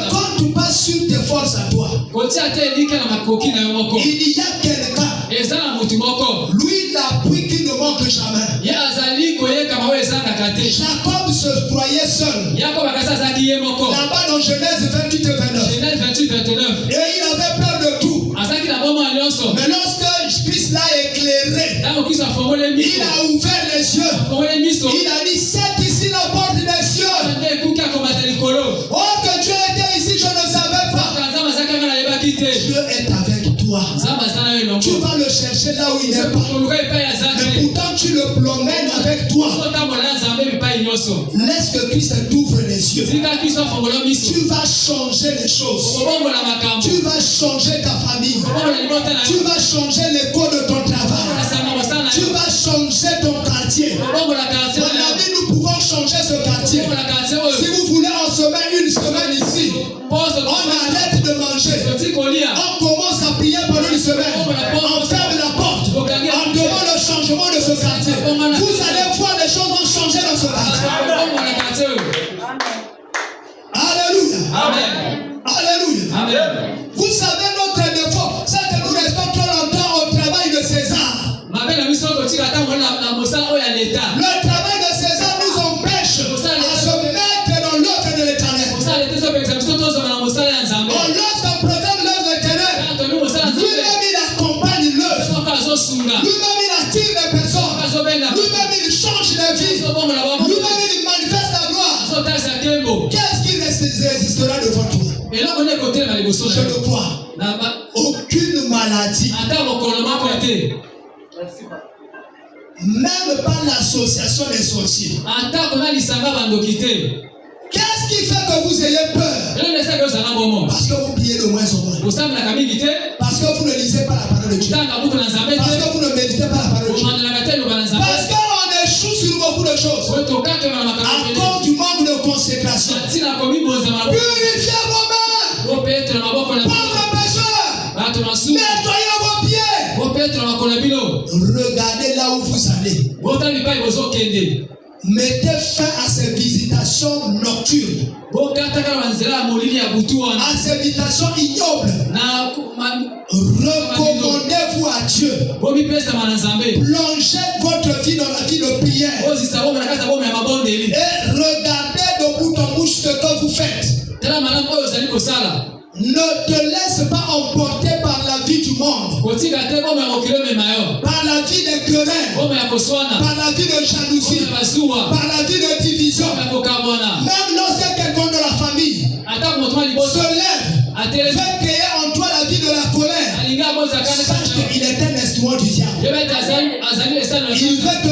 compte pas sur tes forces à toi. Il y a quelqu'un, lui l'appui qui ne manque jamais. Jacob se croyait seul. Là-bas dans Genèse 28 et 29. Et il avait peur de tout. Mais lorsque Christ l'a éclairé, il a ouvert les yeux. Il a dit, c'est ici la porte des cieux. Oh, que Dieu était ici, je ne savais pas. Dieu est avec toi. Tu vas le chercher là où il n'est pas. Mais pourtant tu le promènes avec toi. Laisse que Christ t'ouvre les yeux. Tu vas changer les choses. Tu vas changer ta famille. Tu vas changer l'écho de ton travail. Tu vas changer ton quartier. Mon ami, nous pouvons changer ce quartier. Si vous voulez en semer une semaine ici, on arrête de manger. On commence à prier pendant une semaine. On ferme la porte. On demande le changement de ce quartier. Vous allez voir les choses vont changer dans ce quartier. Alléluia. Amen. Alléluia. Amen. Vous savez notre défaut, c'est que nous restons trop longtemps au travail de César. Le travail de César nous empêche à se mettre dans l'œuvre de l'Éternel. Lorsqu'on proclame l'œuvre de l'Éternel, lui-même il accompagne l'œuvre. Lui-même il attire les personnes. Lui-même il change les vies. Lui-même il manifeste la gloire. Qu'est-ce qui résistera devant toi? Je le crois. Aucune maladie, même pas l'association des sorciers. Qu'est-ce qui fait que vous ayez peur? Parce que vous priez de moins en moins. Parce que vous ne lisez pas la parole de Dieu. Parce que vous ne méditez pas la parole de Dieu. Parce qu'on échoue sur beaucoup de choses. À cause du manque de consécration. Purifiez vos mains. Pauvres pécheurs. Nettoyez vos pieds. Regardez là où vous allez. Mettez fin à ces visitations nocturnes. À ces visitations ignobles. Recommandez-vous à Dieu. Plongez votre vie dans la vie de prière. Et regardez de bout en bouche ce que vous faites. Ne te laisse pas emporter par la vie du monde. Par la vie des querelles. Par la vie de jalousie. Par la vie de division. Même lorsque quelqu'un de la famille se lève, fait créer en toi la vie de la colère, sache qu'il est un instrument du diable. Il veut te